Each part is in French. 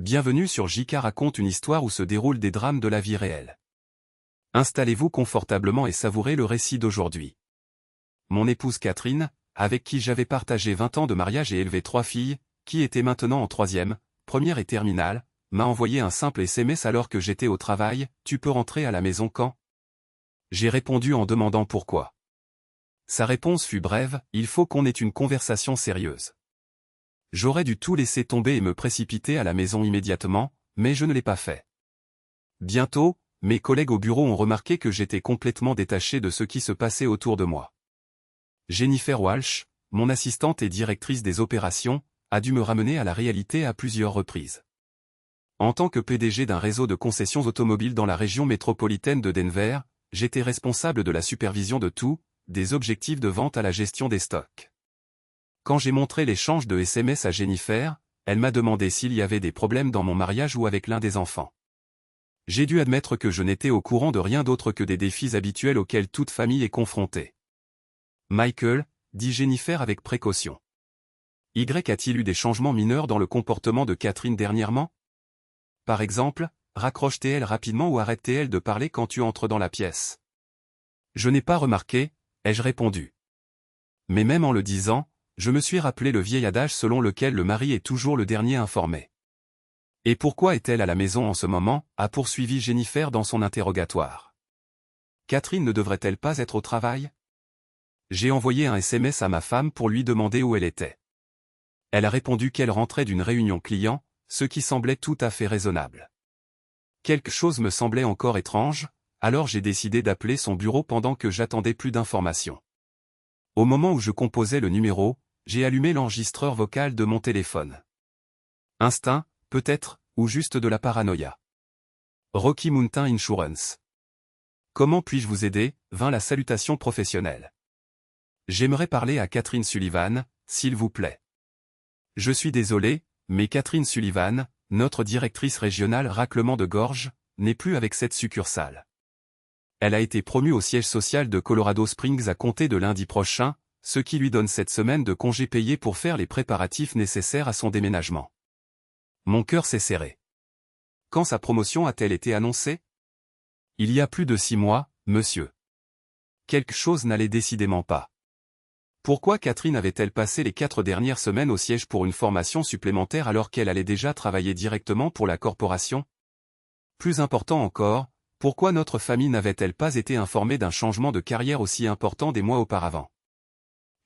Bienvenue sur JK raconte une histoire où se déroulent des drames de la vie réelle. Installez-vous confortablement et savourez le récit d'aujourd'hui. Mon épouse Catherine, avec qui j'avais partagé 20 ans de mariage et élevé 3 filles, qui étaient maintenant en 3e, première et terminale, m'a envoyé un simple SMS alors que j'étais au travail. « Tu peux rentrer à la maison quand ?» J'ai répondu en demandant pourquoi. Sa réponse fut brève, « Il faut qu'on ait une conversation sérieuse. » J'aurais dû tout laisser tomber et me précipiter à la maison immédiatement, mais je ne l'ai pas fait. Bientôt, mes collègues au bureau ont remarqué que j'étais complètement détaché de ce qui se passait autour de moi. Jennifer Walsh, mon assistante et directrice des opérations, a dû me ramener à la réalité à plusieurs reprises. En tant que PDG d'un réseau de concessions automobiles dans la région métropolitaine de Denver, j'étais responsable de la supervision de tout, des objectifs de vente à la gestion des stocks. Quand j'ai montré l'échange de SMS à Jennifer, elle m'a demandé s'il y avait des problèmes dans mon mariage ou avec l'un des enfants. J'ai dû admettre que je n'étais au courant de rien d'autre que des défis habituels auxquels toute famille est confrontée. Michael, dit Jennifer avec précaution. A-t-il eu des changements mineurs dans le comportement de Catherine dernièrement? Par exemple, raccroche-t-elle rapidement ou arrête-t-elle de parler quand tu entres dans la pièce? Je n'ai pas remarqué, ai-je répondu. Mais même en le disant, je me suis rappelé le vieil adage selon lequel le mari est toujours le dernier informé. Et pourquoi est-elle à la maison en ce moment, a poursuivi Jennifer dans son interrogatoire. Catherine ne devrait-elle pas être au travail? J'ai envoyé un SMS à ma femme pour lui demander où elle était. Elle a répondu qu'elle rentrait d'une réunion client, ce qui semblait tout à fait raisonnable. Quelque chose me semblait encore étrange, alors j'ai décidé d'appeler son bureau pendant que j'attendais plus d'informations. Au moment où je composais le numéro, j'ai allumé l'enregistreur vocal de mon téléphone. Instinct, peut-être, ou juste de la paranoïa. Rocky Mountain Insurance. Comment puis-je vous aider? Vint la salutation professionnelle. J'aimerais parler à Catherine Sullivan, s'il vous plaît. Je suis désolé, mais Catherine Sullivan, notre directrice régionale raclement de gorge, n'est plus avec cette succursale. Elle a été promue au siège social de Colorado Springs à compter de lundi prochain, ce qui lui donne 7 semaines de congés payés pour faire les préparatifs nécessaires à son déménagement. Mon cœur s'est serré. Quand sa promotion a-t-elle été annoncée? Il y a plus de 6 mois, monsieur. Quelque chose n'allait décidément pas. Pourquoi Catherine avait-elle passé les 4 dernières semaines au siège pour une formation supplémentaire alors qu'elle allait déjà travailler directement pour la corporation? Plus important encore, pourquoi notre famille n'avait-elle pas été informée d'un changement de carrière aussi important des mois auparavant?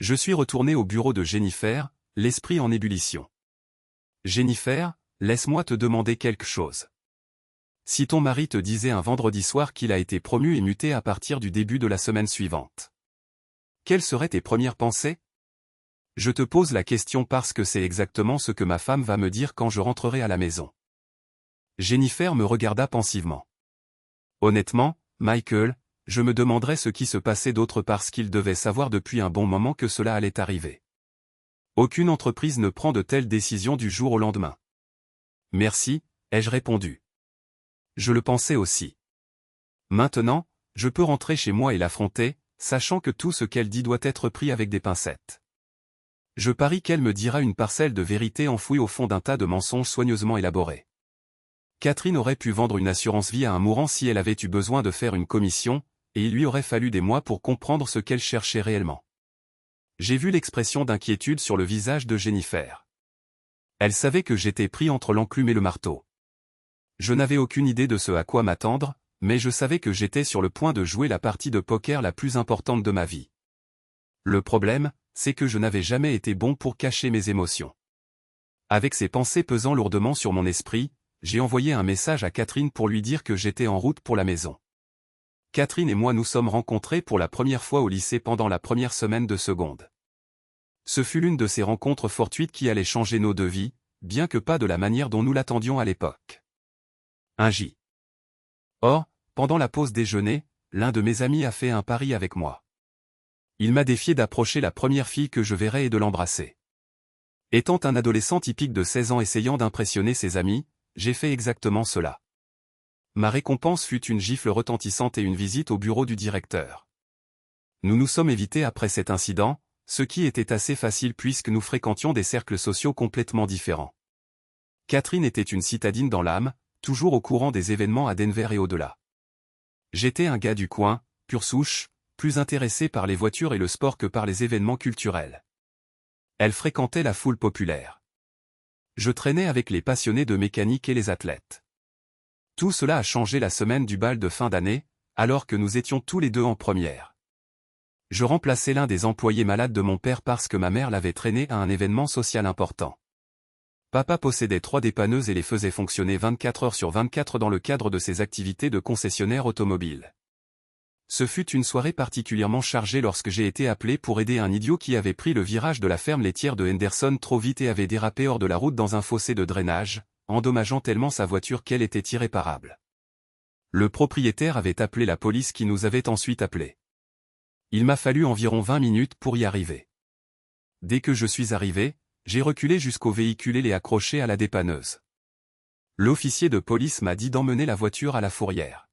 Je suis retourné au bureau de Jennifer, l'esprit en ébullition. Jennifer, laisse-moi te demander quelque chose. Si ton mari te disait un vendredi soir qu'il a été promu et muté à partir du début de la semaine suivante, quelles seraient tes premières pensées? Je te pose la question parce que c'est exactement ce que ma femme va me dire quand je rentrerai à la maison. Jennifer me regarda pensivement. Honnêtement, Michael, je me demanderais ce qui se passait d'autre parce qu'il devait savoir depuis un bon moment que cela allait arriver. Aucune entreprise ne prend de telles décisions du jour au lendemain. Merci, ai-je répondu. Je le pensais aussi. Maintenant, je peux rentrer chez moi et l'affronter, sachant que tout ce qu'elle dit doit être pris avec des pincettes. Je parie qu'elle me dira une parcelle de vérité enfouie au fond d'un tas de mensonges soigneusement élaborés. Catherine aurait pu vendre une assurance vie à un mourant si elle avait eu besoin de faire une commission, et il lui aurait fallu des mois pour comprendre ce qu'elle cherchait réellement. J'ai vu l'expression d'inquiétude sur le visage de Jennifer. Elle savait que j'étais pris entre l'enclume et le marteau. Je n'avais aucune idée de ce à quoi m'attendre, mais je savais que j'étais sur le point de jouer la partie de poker la plus importante de ma vie. Le problème, c'est que je n'avais jamais été bon pour cacher mes émotions. Avec ces pensées pesant lourdement sur mon esprit, j'ai envoyé un message à Catherine pour lui dire que j'étais en route pour la maison. Catherine et moi nous sommes rencontrés pour la première fois au lycée pendant la première semaine de seconde. Ce fut l'une de ces rencontres fortuites qui allaient changer nos deux vies, bien que pas de la manière dont nous l'attendions à l'époque. Un J. Or, pendant la pause déjeuner, l'un de mes amis a fait un pari avec moi. Il m'a défié d'approcher la première fille que je verrais et de l'embrasser. Étant un adolescent typique de 16 ans essayant d'impressionner ses amis, j'ai fait exactement cela. Ma récompense fut une gifle retentissante et une visite au bureau du directeur. Nous nous sommes évités après cet incident, ce qui était assez facile puisque nous fréquentions des cercles sociaux complètement différents. Catherine était une citadine dans l'âme, toujours au courant des événements à Denver et au-delà. J'étais un gars du coin, pure souche, plus intéressé par les voitures et le sport que par les événements culturels. Elle fréquentait la foule populaire. Je traînais avec les passionnés de mécanique et les athlètes. Tout cela a changé la semaine du bal de fin d'année, alors que nous étions tous les deux en première. Je remplaçais l'un des employés malades de mon père parce que ma mère l'avait traîné à un événement social important. Papa possédait 3 dépanneuses et les faisait fonctionner 24 heures sur 24 dans le cadre de ses activités de concessionnaire automobile. Ce fut une soirée particulièrement chargée lorsque j'ai été appelé pour aider un idiot qui avait pris le virage de la ferme laitière de Henderson trop vite et avait dérapé hors de la route dans un fossé de drainage, endommageant tellement sa voiture qu'elle était irréparable. Le propriétaire avait appelé la police qui nous avait ensuite appelés. Il m'a fallu environ 20 minutes pour y arriver. Dès que je suis arrivé, j'ai reculé jusqu'au véhicule et l'ai accroché à la dépanneuse. L'officier de police m'a dit d'emmener la voiture à la fourrière.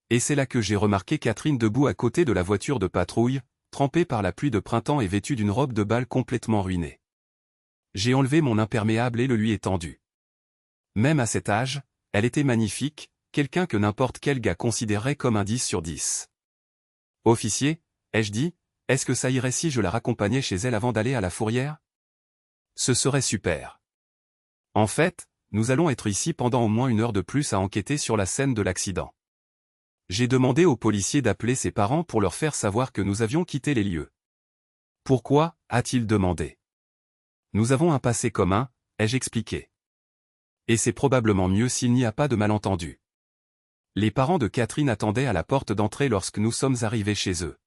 Et c'est là que j'ai remarqué Catherine debout à côté de la voiture de patrouille, trempée par la pluie de printemps et vêtue d'une robe de bal complètement ruinée. J'ai enlevé mon imperméable et le lui ai tendu. Même à cet âge, elle était magnifique, quelqu'un que n'importe quel gars considérerait comme un 10 sur 10. Officier, ai-je dit, est-ce que ça irait si je la raccompagnais chez elle avant d'aller à la fourrière? Ce serait super. En fait, nous allons être ici pendant au moins 1 heure de plus à enquêter sur la scène de l'accident. J'ai demandé aux policiers d'appeler ses parents pour leur faire savoir que nous avions quitté les lieux. Pourquoi, a-t-il demandé. Nous avons un passé commun, ai-je expliqué. Et c'est probablement mieux s'il n'y a pas de malentendu. Les parents de Catherine attendaient à la porte d'entrée lorsque nous sommes arrivés chez eux.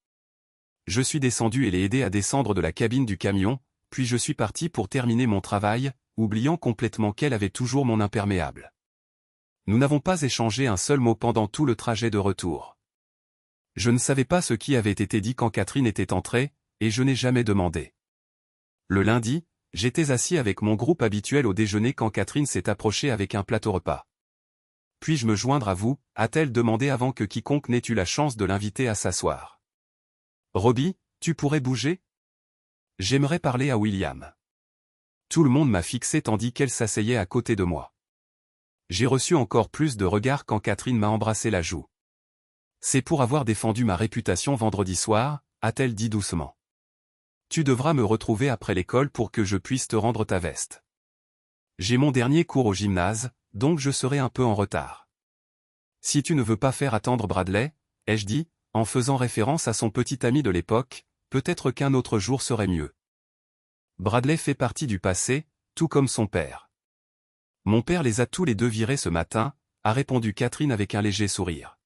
Je suis descendu et l'ai aidé à descendre de la cabine du camion, puis je suis parti pour terminer mon travail, oubliant complètement qu'elle avait toujours mon imperméable. Nous n'avons pas échangé un seul mot pendant tout le trajet de retour. Je ne savais pas ce qui avait été dit quand Catherine était entrée, et je n'ai jamais demandé. Le lundi, j'étais assis avec mon groupe habituel au déjeuner quand Catherine s'est approchée avec un plateau repas. Puis-je me joindre à vous, a-t-elle demandé avant que quiconque n'ait eu la chance de l'inviter à s'asseoir. Robbie, tu pourrais bouger? J'aimerais parler à William. Tout le monde m'a fixé tandis qu'elle s'asseyait à côté de moi. J'ai reçu encore plus de regards quand Catherine m'a embrassé la joue. C'est pour avoir défendu ma réputation vendredi soir, a-t-elle dit doucement. Tu devras me retrouver après l'école pour que je puisse te rendre ta veste. J'ai mon dernier cours au gymnase, donc je serai un peu en retard. Si tu ne veux pas faire attendre Bradley, ai-je dit, en faisant référence à son petit ami de l'époque, peut-être qu'un autre jour serait mieux. Bradley fait partie du passé, tout comme son père. Mon père les a tous les deux virés ce matin, a répondu Catherine avec un léger sourire.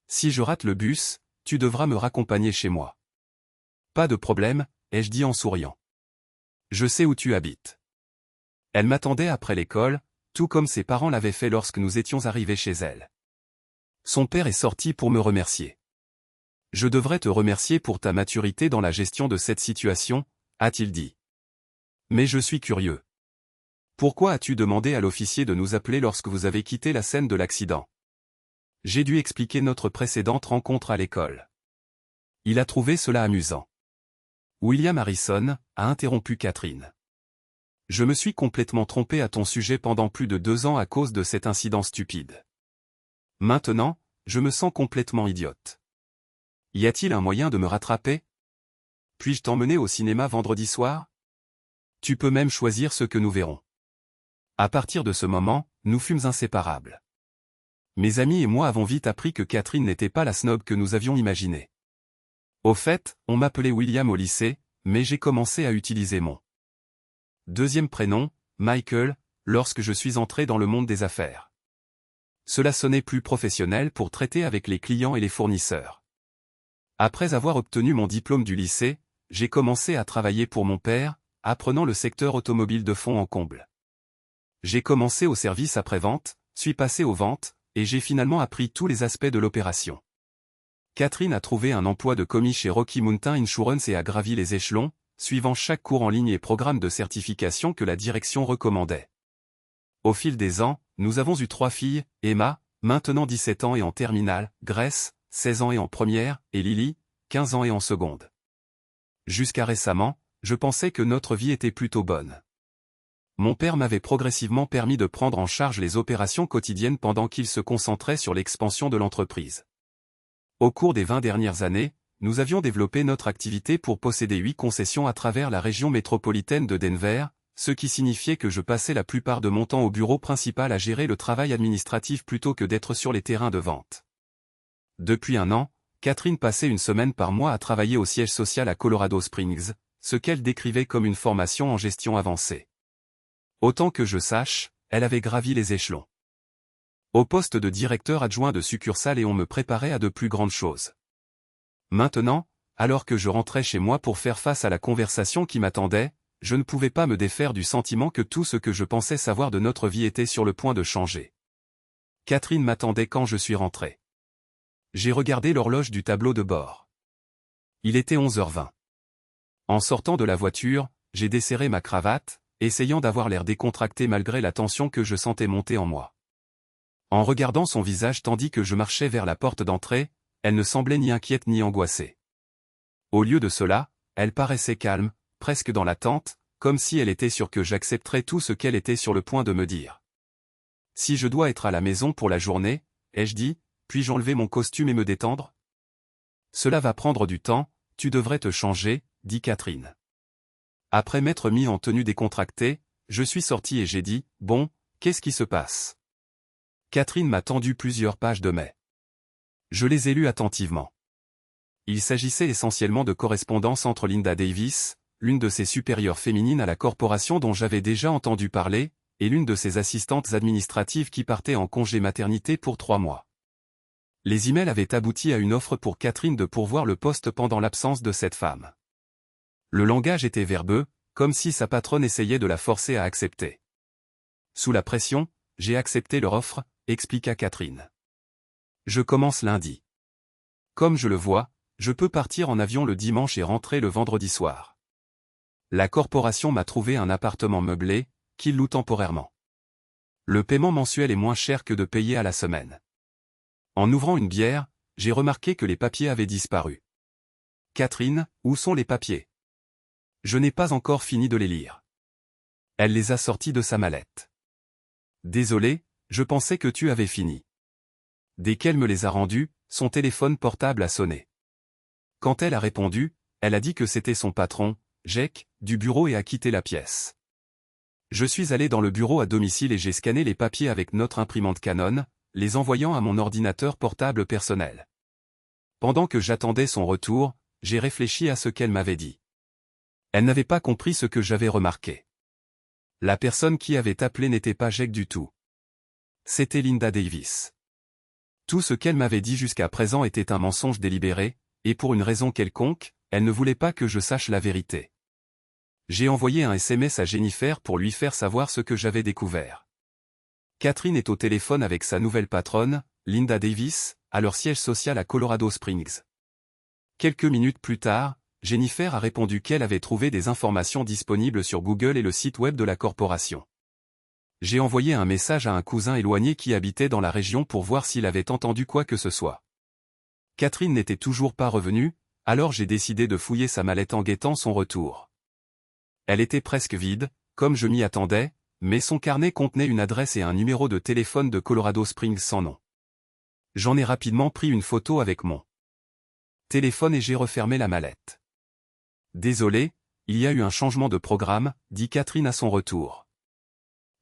Si je rate le bus, tu devras me raccompagner chez moi. Pas de problème, ai-je dit en souriant. Je sais où tu habites. Elle m'attendait après l'école, tout comme ses parents l'avaient fait lorsque nous étions arrivés chez elle. Son père est sorti pour me remercier. Je devrais te remercier pour ta maturité dans la gestion de cette situation, a-t-il dit. Mais je suis curieux. Pourquoi as-tu demandé à l'officier de nous appeler lorsque vous avez quitté la scène de l'accident? J'ai dû expliquer notre précédente rencontre à l'école. Il a trouvé cela amusant. William Harrison, a interrompu Catherine. Je me suis complètement trompé à ton sujet pendant plus de 2 ans à cause de cet incident stupide. Maintenant, je me sens complètement idiote. Y a-t-il un moyen de me rattraper? Puis-je t'emmener au cinéma vendredi soir? Tu peux même choisir ce que nous verrons. À partir de ce moment, nous fûmes inséparables. Mes amis et moi avons vite appris que Catherine n'était pas la snob que nous avions imaginée. Au fait, on m'appelait William au lycée, mais j'ai commencé à utiliser mon deuxième prénom, Michael, lorsque je suis entré dans le monde des affaires. Cela sonnait plus professionnel pour traiter avec les clients et les fournisseurs. Après avoir obtenu mon diplôme du lycée, j'ai commencé à travailler pour mon père, apprenant le secteur automobile de fond en comble. J'ai commencé au service après-vente, suis passé aux ventes, et j'ai finalement appris tous les aspects de l'opération. Catherine a trouvé un emploi de commis chez Rocky Mountain Insurance et a gravi les échelons, suivant chaque cours en ligne et programme de certification que la direction recommandait. Au fil des ans, nous avons eu 3 filles, Emma, maintenant 17 ans et en terminale, Grace, 16 ans et en première, et Lily, 15 ans et en seconde. Jusqu'à récemment, je pensais que notre vie était plutôt bonne. Mon père m'avait progressivement permis de prendre en charge les opérations quotidiennes pendant qu'il se concentrait sur l'expansion de l'entreprise. Au cours des 20 dernières années, nous avions développé notre activité pour posséder 8 concessions à travers la région métropolitaine de Denver, ce qui signifiait que je passais la plupart de mon temps au bureau principal à gérer le travail administratif plutôt que d'être sur les terrains de vente. Depuis un an, Catherine passait une semaine par mois à travailler au siège social à Colorado Springs, ce qu'elle décrivait comme une formation en gestion avancée. Autant que je sache, elle avait gravi les échelons. Au poste de directeur adjoint de succursale et on me préparait à de plus grandes choses. Maintenant, alors que je rentrais chez moi pour faire face à la conversation qui m'attendait, je ne pouvais pas me défaire du sentiment que tout ce que je pensais savoir de notre vie était sur le point de changer. Catherine m'attendait quand je suis rentré. J'ai regardé l'horloge du tableau de bord. Il était 11h20. En sortant de la voiture, j'ai desserré ma cravate, essayant d'avoir l'air décontracté malgré la tension que je sentais monter en moi. En regardant son visage tandis que je marchais vers la porte d'entrée, elle ne semblait ni inquiète ni angoissée. Au lieu de cela, elle paraissait calme, presque dans l'attente, comme si elle était sûre que j'accepterais tout ce qu'elle était sur le point de me dire. « Si je dois être à la maison pour la journée, ai-je dit, puis-je enlever mon costume et me détendre ? » « Cela va prendre du temps, tu devrais te changer, » dit Catherine. Après m'être mis en tenue décontractée, je suis sorti et j'ai dit « Bon, qu'est-ce qui se passe ?» Catherine m'a tendu plusieurs pages de mai. Je les ai lues attentivement. Il s'agissait essentiellement de correspondances entre Linda Davis, l'une de ses supérieures féminines à la corporation dont j'avais déjà entendu parler, et l'une de ses assistantes administratives qui partait en congé maternité pour 3 mois. Les emails avaient abouti à une offre pour Catherine de pourvoir le poste pendant l'absence de cette femme. Le langage était verbeux, comme si sa patronne essayait de la forcer à accepter. Sous la pression, j'ai accepté leur offre, expliqua Catherine. Je commence lundi. Comme je le vois, je peux partir en avion le dimanche et rentrer le vendredi soir. La corporation m'a trouvé un appartement meublé, qu'il loue temporairement. Le paiement mensuel est moins cher que de payer à la semaine. En ouvrant une bière, j'ai remarqué que les papiers avaient disparu. Catherine, où sont les papiers ? Je n'ai pas encore fini de les lire. Elle les a sortis de sa mallette. Désolé, je pensais que tu avais fini. Dès qu'elle me les a rendus, son téléphone portable a sonné. Quand elle a répondu, elle a dit que c'était son patron, Jake, du bureau et a quitté la pièce. Je suis allé dans le bureau à domicile et j'ai scanné les papiers avec notre imprimante Canon, les envoyant à mon ordinateur portable personnel. Pendant que j'attendais son retour, j'ai réfléchi à ce qu'elle m'avait dit. Elle n'avait pas compris ce que j'avais remarqué. La personne qui avait appelé n'était pas Jake du tout. C'était Linda Davis. Tout ce qu'elle m'avait dit jusqu'à présent était un mensonge délibéré, et pour une raison quelconque, elle ne voulait pas que je sache la vérité. J'ai envoyé un SMS à Jennifer pour lui faire savoir ce que j'avais découvert. Catherine est au téléphone avec sa nouvelle patronne, Linda Davis, à leur siège social à Colorado Springs. Quelques minutes plus tard, Jennifer a répondu qu'elle avait trouvé des informations disponibles sur Google et le site web de la corporation. J'ai envoyé un message à un cousin éloigné qui habitait dans la région pour voir s'il avait entendu quoi que ce soit. Catherine n'était toujours pas revenue, alors j'ai décidé de fouiller sa mallette en guettant son retour. Elle était presque vide, comme je m'y attendais, mais son carnet contenait une adresse et un numéro de téléphone de Colorado Springs sans nom. J'en ai rapidement pris une photo avec mon téléphone et j'ai refermé la mallette. Désolé, il y a eu un changement de programme, dit Catherine à son retour.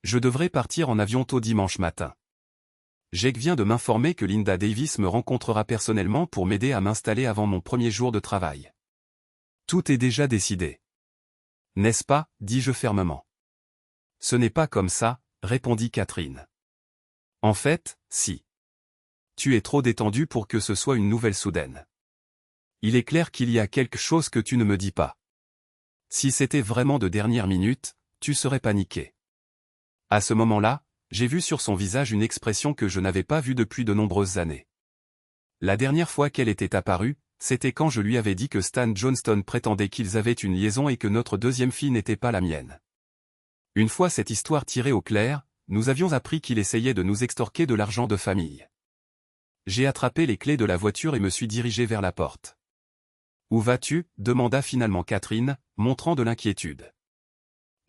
Je devrais partir en avion tôt dimanche matin. Jake vient de m'informer que Linda Davis me rencontrera personnellement pour m'aider à m'installer avant mon premier jour de travail. Tout est déjà décidé. N'est-ce pas, dis-je fermement. Ce n'est pas comme ça, répondit Catherine. En fait, si. Tu es trop détendu pour que ce soit une nouvelle soudaine. Il est clair qu'il y a quelque chose que tu ne me dis pas. Si c'était vraiment de dernière minute, tu serais paniqué. À ce moment-là, j'ai vu sur son visage une expression que je n'avais pas vue depuis de nombreuses années. La dernière fois qu'elle était apparue, c'était quand je lui avais dit que Stan Johnston prétendait qu'ils avaient une liaison et que notre deuxième fille n'était pas la mienne. Une fois cette histoire tirée au clair, nous avions appris qu'il essayait de nous extorquer de l'argent de famille. J'ai attrapé les clés de la voiture et me suis dirigé vers la porte. « Où vas-tu » demanda finalement Catherine, montrant de l'inquiétude.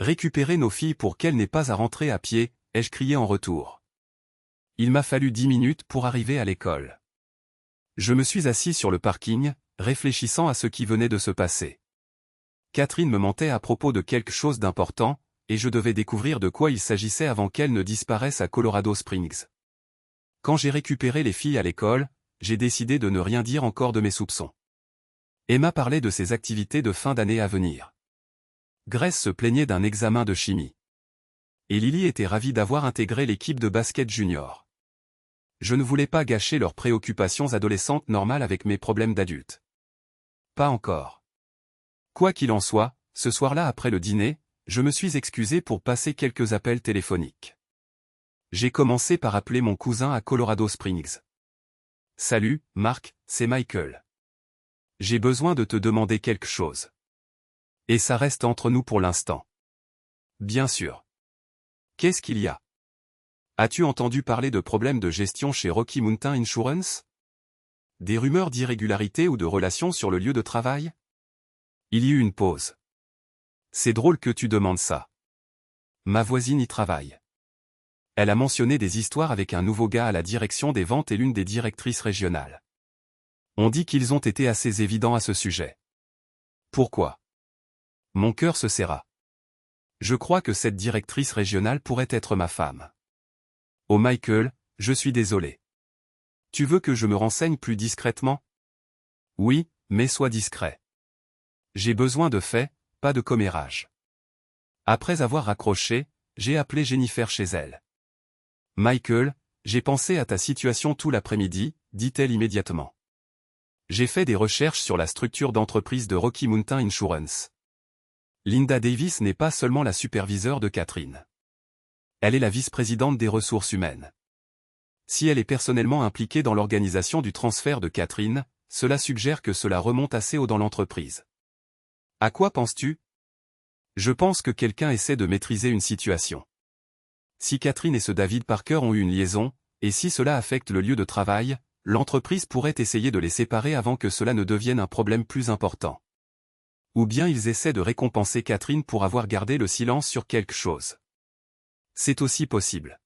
Récupérer nos filles pour qu'elles n'aient pas à rentrer à pied, ai-je crié en retour. Il m'a fallu 10 minutes pour arriver à l'école. Je me suis assis sur le parking, réfléchissant à ce qui venait de se passer. Catherine me mentait à propos de quelque chose d'important, et je devais découvrir de quoi il s'agissait avant qu'elle ne disparaisse à Colorado Springs. Quand j'ai récupéré les filles à l'école, j'ai décidé de ne rien dire encore de mes soupçons. Emma parlait de ses activités de fin d'année à venir. Grace se plaignait d'un examen de chimie. Et Lily était ravie d'avoir intégré l'équipe de basket junior. Je ne voulais pas gâcher leurs préoccupations adolescentes normales avec mes problèmes d'adulte. Pas encore. Quoi qu'il en soit, ce soir-là après le dîner, je me suis excusé pour passer quelques appels téléphoniques. J'ai commencé par appeler mon cousin à Colorado Springs. « Salut, Marc, c'est Michael. J'ai besoin de te demander quelque chose. Et ça reste entre nous pour l'instant. » « Bien sûr. Qu'est-ce qu'il y a? As-tu entendu parler de problèmes de gestion chez Rocky Mountain Insurance? Des rumeurs d'irrégularité ou de relations sur le lieu de travail? » Il y eut une pause. « C'est drôle que tu demandes ça. Ma voisine y travaille. Elle a mentionné des histoires avec un nouveau gars à la direction des ventes et l'une des directrices régionales. On dit qu'ils ont été assez évidents à ce sujet. Pourquoi? Mon cœur se serra. Je crois que cette directrice régionale pourrait être ma femme. Oh Michael, je suis désolé. Tu veux que je me renseigne plus discrètement? Oui, mais sois discret. J'ai besoin de faits, pas de commérages. Après avoir raccroché, j'ai appelé Jennifer chez elle. Michael, j'ai pensé à ta situation tout l'après-midi, dit-elle immédiatement. J'ai fait des recherches sur la structure d'entreprise de Rocky Mountain Insurance. Linda Davis n'est pas seulement la superviseure de Catherine. Elle est la vice-présidente des ressources humaines. Si elle est personnellement impliquée dans l'organisation du transfert de Catherine, cela suggère que cela remonte assez haut dans l'entreprise. À quoi penses-tu? Je pense que quelqu'un essaie de maîtriser une situation. Si Catherine et ce David Parker ont eu une liaison, et si cela affecte le lieu de travail, l'entreprise pourrait essayer de les séparer avant que cela ne devienne un problème plus important. Ou bien ils essaient de récompenser Catherine pour avoir gardé le silence sur quelque chose. C'est aussi possible.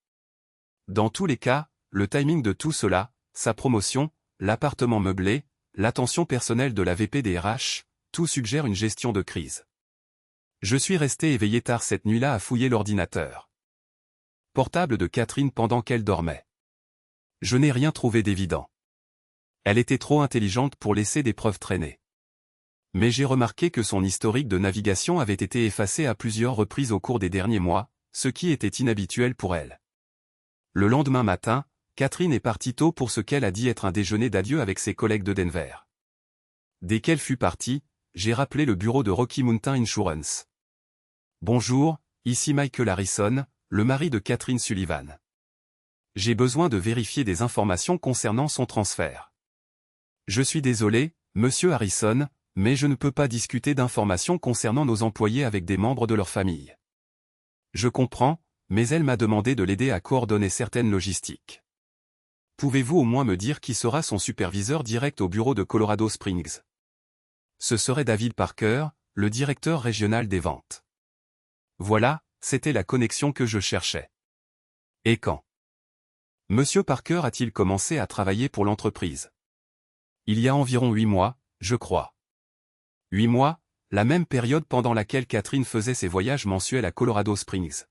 Dans tous les cas, le timing de tout cela, sa promotion, l'appartement meublé, l'attention personnelle de la VP des RH, tout suggère une gestion de crise. Je suis resté éveillé tard cette nuit-là à fouiller l'ordinateur portable de Catherine pendant qu'elle dormait. Je n'ai rien trouvé d'évident. Elle était trop intelligente pour laisser des preuves traîner. Mais j'ai remarqué que son historique de navigation avait été effacé à plusieurs reprises au cours des derniers mois, ce qui était inhabituel pour elle. Le lendemain matin, Catherine est partie tôt pour ce qu'elle a dit être un déjeuner d'adieu avec ses collègues de Denver. Dès qu'elle fut partie, j'ai rappelé le bureau de Rocky Mountain Insurance. « Bonjour, ici Michael Harrison, le mari de Catherine Sullivan. J'ai besoin de vérifier des informations concernant son transfert. Je suis désolé, monsieur Harrison, mais je ne peux pas discuter d'informations concernant nos employés avec des membres de leur famille. Je comprends, mais elle m'a demandé de l'aider à coordonner certaines logistiques. Pouvez-vous au moins me dire qui sera son superviseur direct au bureau de Colorado Springs? Ce serait David Parker, le directeur régional des ventes. Voilà, c'était la connexion que je cherchais. Et quand? Monsieur Parker a-t-il commencé à travailler pour l'entreprise? Il y a environ 8 mois, je crois. 8 mois, la même période pendant laquelle Catherine faisait ses voyages mensuels à Colorado Springs.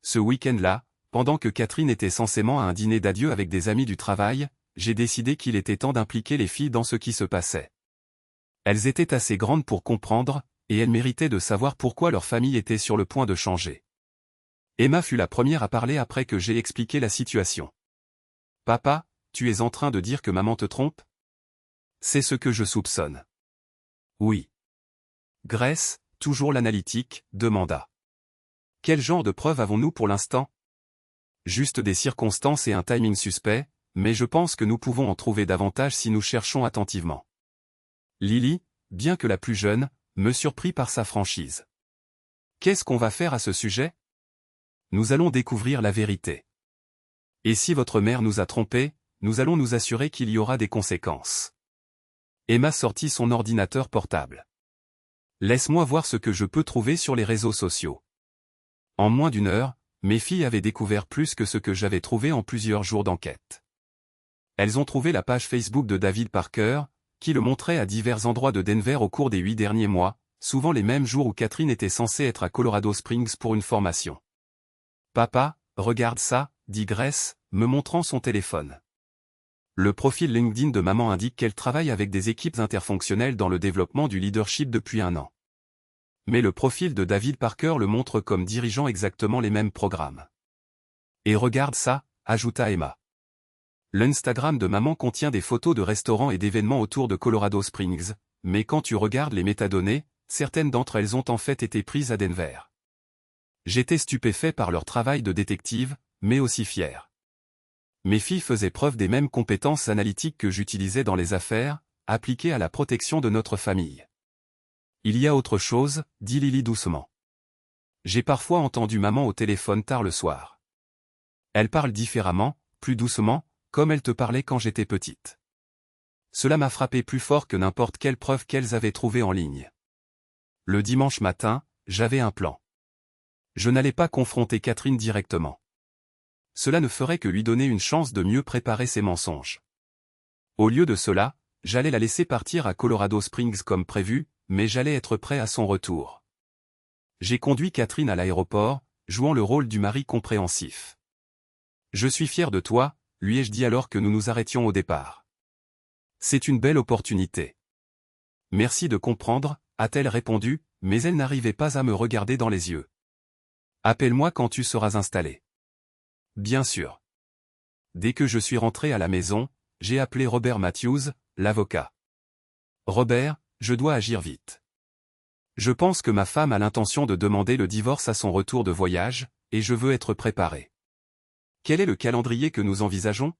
Ce week-end-là, pendant que Catherine était censément à un dîner d'adieu avec des amis du travail, j'ai décidé qu'il était temps d'impliquer les filles dans ce qui se passait. Elles étaient assez grandes pour comprendre, et elles méritaient de savoir pourquoi leur famille était sur le point de changer. Emma fut la première à parler après que j'ai expliqué la situation. « Papa, tu es en train de dire que maman te trompe? » « C'est ce que je soupçonne. »« Oui. » Grace, toujours l'analytique, demanda. « Quel genre de preuves avons-nous pour l'instant? » Juste des circonstances et un timing suspect, mais je pense que nous pouvons en trouver davantage si nous cherchons attentivement. Lily, bien que la plus jeune, me surprit par sa franchise. Qu'est-ce qu'on va faire à ce sujet? Nous allons découvrir la vérité. Et si votre mère nous a trompés, nous allons nous assurer qu'il y aura des conséquences. Emma sortit son ordinateur portable. Laisse-moi voir ce que je peux trouver sur les réseaux sociaux. En moins d'une heure, mes filles avaient découvert plus que ce que j'avais trouvé en plusieurs jours d'enquête. Elles ont trouvé la page Facebook de David Parker, qui le montrait à divers endroits de Denver au cours des 8 derniers mois, souvent les mêmes jours où Catherine était censée être à Colorado Springs pour une formation. « Papa, regarde ça », dit Grace, me montrant son téléphone. Le profil LinkedIn de maman indique qu'elle travaille avec des équipes interfonctionnelles dans le développement du leadership depuis 1 an. Mais le profil de David Parker le montre comme dirigeant exactement les mêmes programmes. Et regarde ça, ajouta Emma. L'Instagram de maman contient des photos de restaurants et d'événements autour de Colorado Springs, mais quand tu regardes les métadonnées, certaines d'entre elles ont en fait été prises à Denver. J'étais stupéfait par leur travail de détective, mais aussi fier. Mes filles faisaient preuve des mêmes compétences analytiques que j'utilisais dans les affaires, appliquées à la protection de notre famille. Il y a autre chose, dit Lily doucement. J'ai parfois entendu maman au téléphone tard le soir. Elle parle différemment, plus doucement, comme elle te parlait quand j'étais petite. Cela m'a frappé plus fort que n'importe quelle preuve qu'elles avaient trouvée en ligne. Le dimanche matin, j'avais un plan. Je n'allais pas confronter Catherine directement. Cela ne ferait que lui donner une chance de mieux préparer ses mensonges. Au lieu de cela, j'allais la laisser partir à Colorado Springs comme prévu, mais j'allais être prêt à son retour. J'ai conduit Catherine à l'aéroport, jouant le rôle du mari compréhensif. Je suis fier de toi, lui ai-je dit alors que nous nous arrêtions au départ. C'est une belle opportunité. Merci de comprendre, a-t-elle répondu, mais elle n'arrivait pas à me regarder dans les yeux. Appelle-moi quand tu seras installé. Bien sûr. Dès que je suis rentré à la maison, j'ai appelé Robert Matthews, l'avocat. Robert, je dois agir vite. Je pense que ma femme a l'intention de demander le divorce à son retour de voyage, et je veux être préparé. Quel est le calendrier que nous envisageons?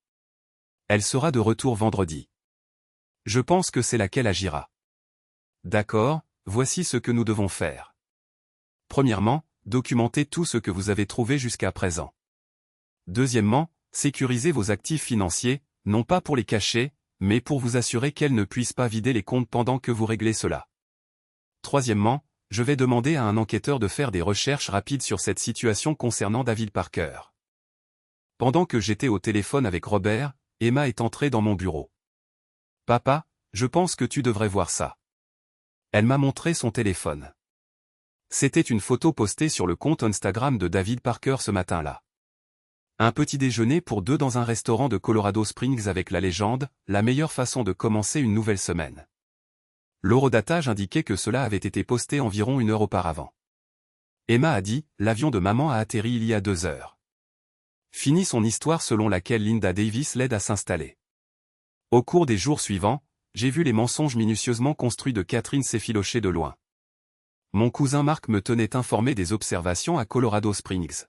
Elle sera de retour vendredi. Je pense que c'est là qu'elle agira. D'accord, voici ce que nous devons faire. Premièrement, documentez tout ce que vous avez trouvé jusqu'à présent. Deuxièmement, sécurisez vos actifs financiers, non pas pour les cacher, mais pour vous assurer qu'elles ne puissent pas vider les comptes pendant que vous réglez cela. Troisièmement, je vais demander à un enquêteur de faire des recherches rapides sur cette situation concernant David Parker. Pendant que j'étais au téléphone avec Robert, Emma est entrée dans mon bureau. « Papa, je pense que tu devrais voir ça. » Elle m'a montré son téléphone. C'était une photo postée sur le compte Instagram de David Parker ce matin-là. Un petit déjeuner pour 2 dans un restaurant de Colorado Springs avec la légende, la meilleure façon de commencer une nouvelle semaine. L'horodatage indiquait que cela avait été posté environ 1 heure auparavant. Emma a dit, l'avion de maman a atterri il y a 2 heures. Finit son histoire selon laquelle Linda Davis l'aide à s'installer. Au cours des jours suivants, j'ai vu les mensonges minutieusement construits de Catherine s'effilocher de loin. Mon cousin Mark me tenait informé des observations à Colorado Springs.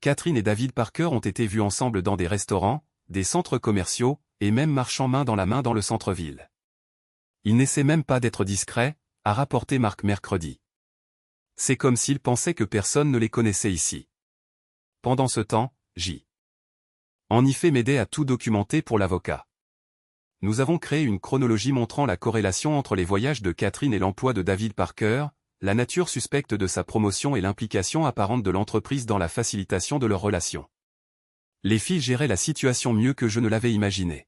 Catherine et David Parker ont été vus ensemble dans des restaurants, des centres commerciaux, et même marchant main dans la main dans le centre-ville. Ils n'essaient même pas d'être discrets, a rapporté Mark mercredi. C'est comme s'ils pensaient que personne ne les connaissait ici. Pendant ce temps, J. En effet m'aidait à tout documenter pour l'avocat. Nous avons créé une chronologie montrant la corrélation entre les voyages de Catherine et l'emploi de David Parker, la nature suspecte de sa promotion et l'implication apparente de l'entreprise dans la facilitation de leur relation. Les filles géraient la situation mieux que je ne l'avais imaginé.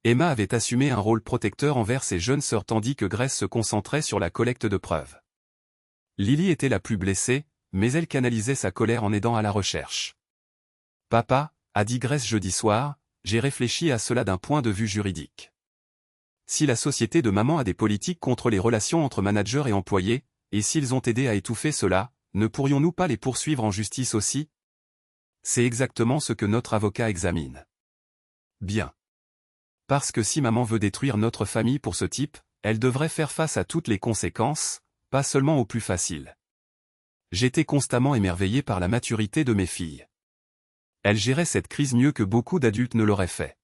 Emma avait assumé un rôle protecteur envers ses jeunes sœurs tandis que Grace se concentrait sur la collecte de preuves. Lily était la plus blessée, mais elle canalisait sa colère en aidant à la recherche. « Papa », a dit Grace jeudi soir, j'ai réfléchi à cela d'un point de vue juridique. Si la société de maman a des politiques contre les relations entre managers et employés, et s'ils ont aidé à étouffer cela, ne pourrions-nous pas les poursuivre en justice aussi? C'est exactement ce que notre avocat examine. Bien. Parce que si maman veut détruire notre famille pour ce type, elle devrait faire face à toutes les conséquences, pas seulement aux plus faciles. J'étais constamment émerveillé par la maturité de mes filles. Elles géraient cette crise mieux que beaucoup d'adultes ne l'auraient fait.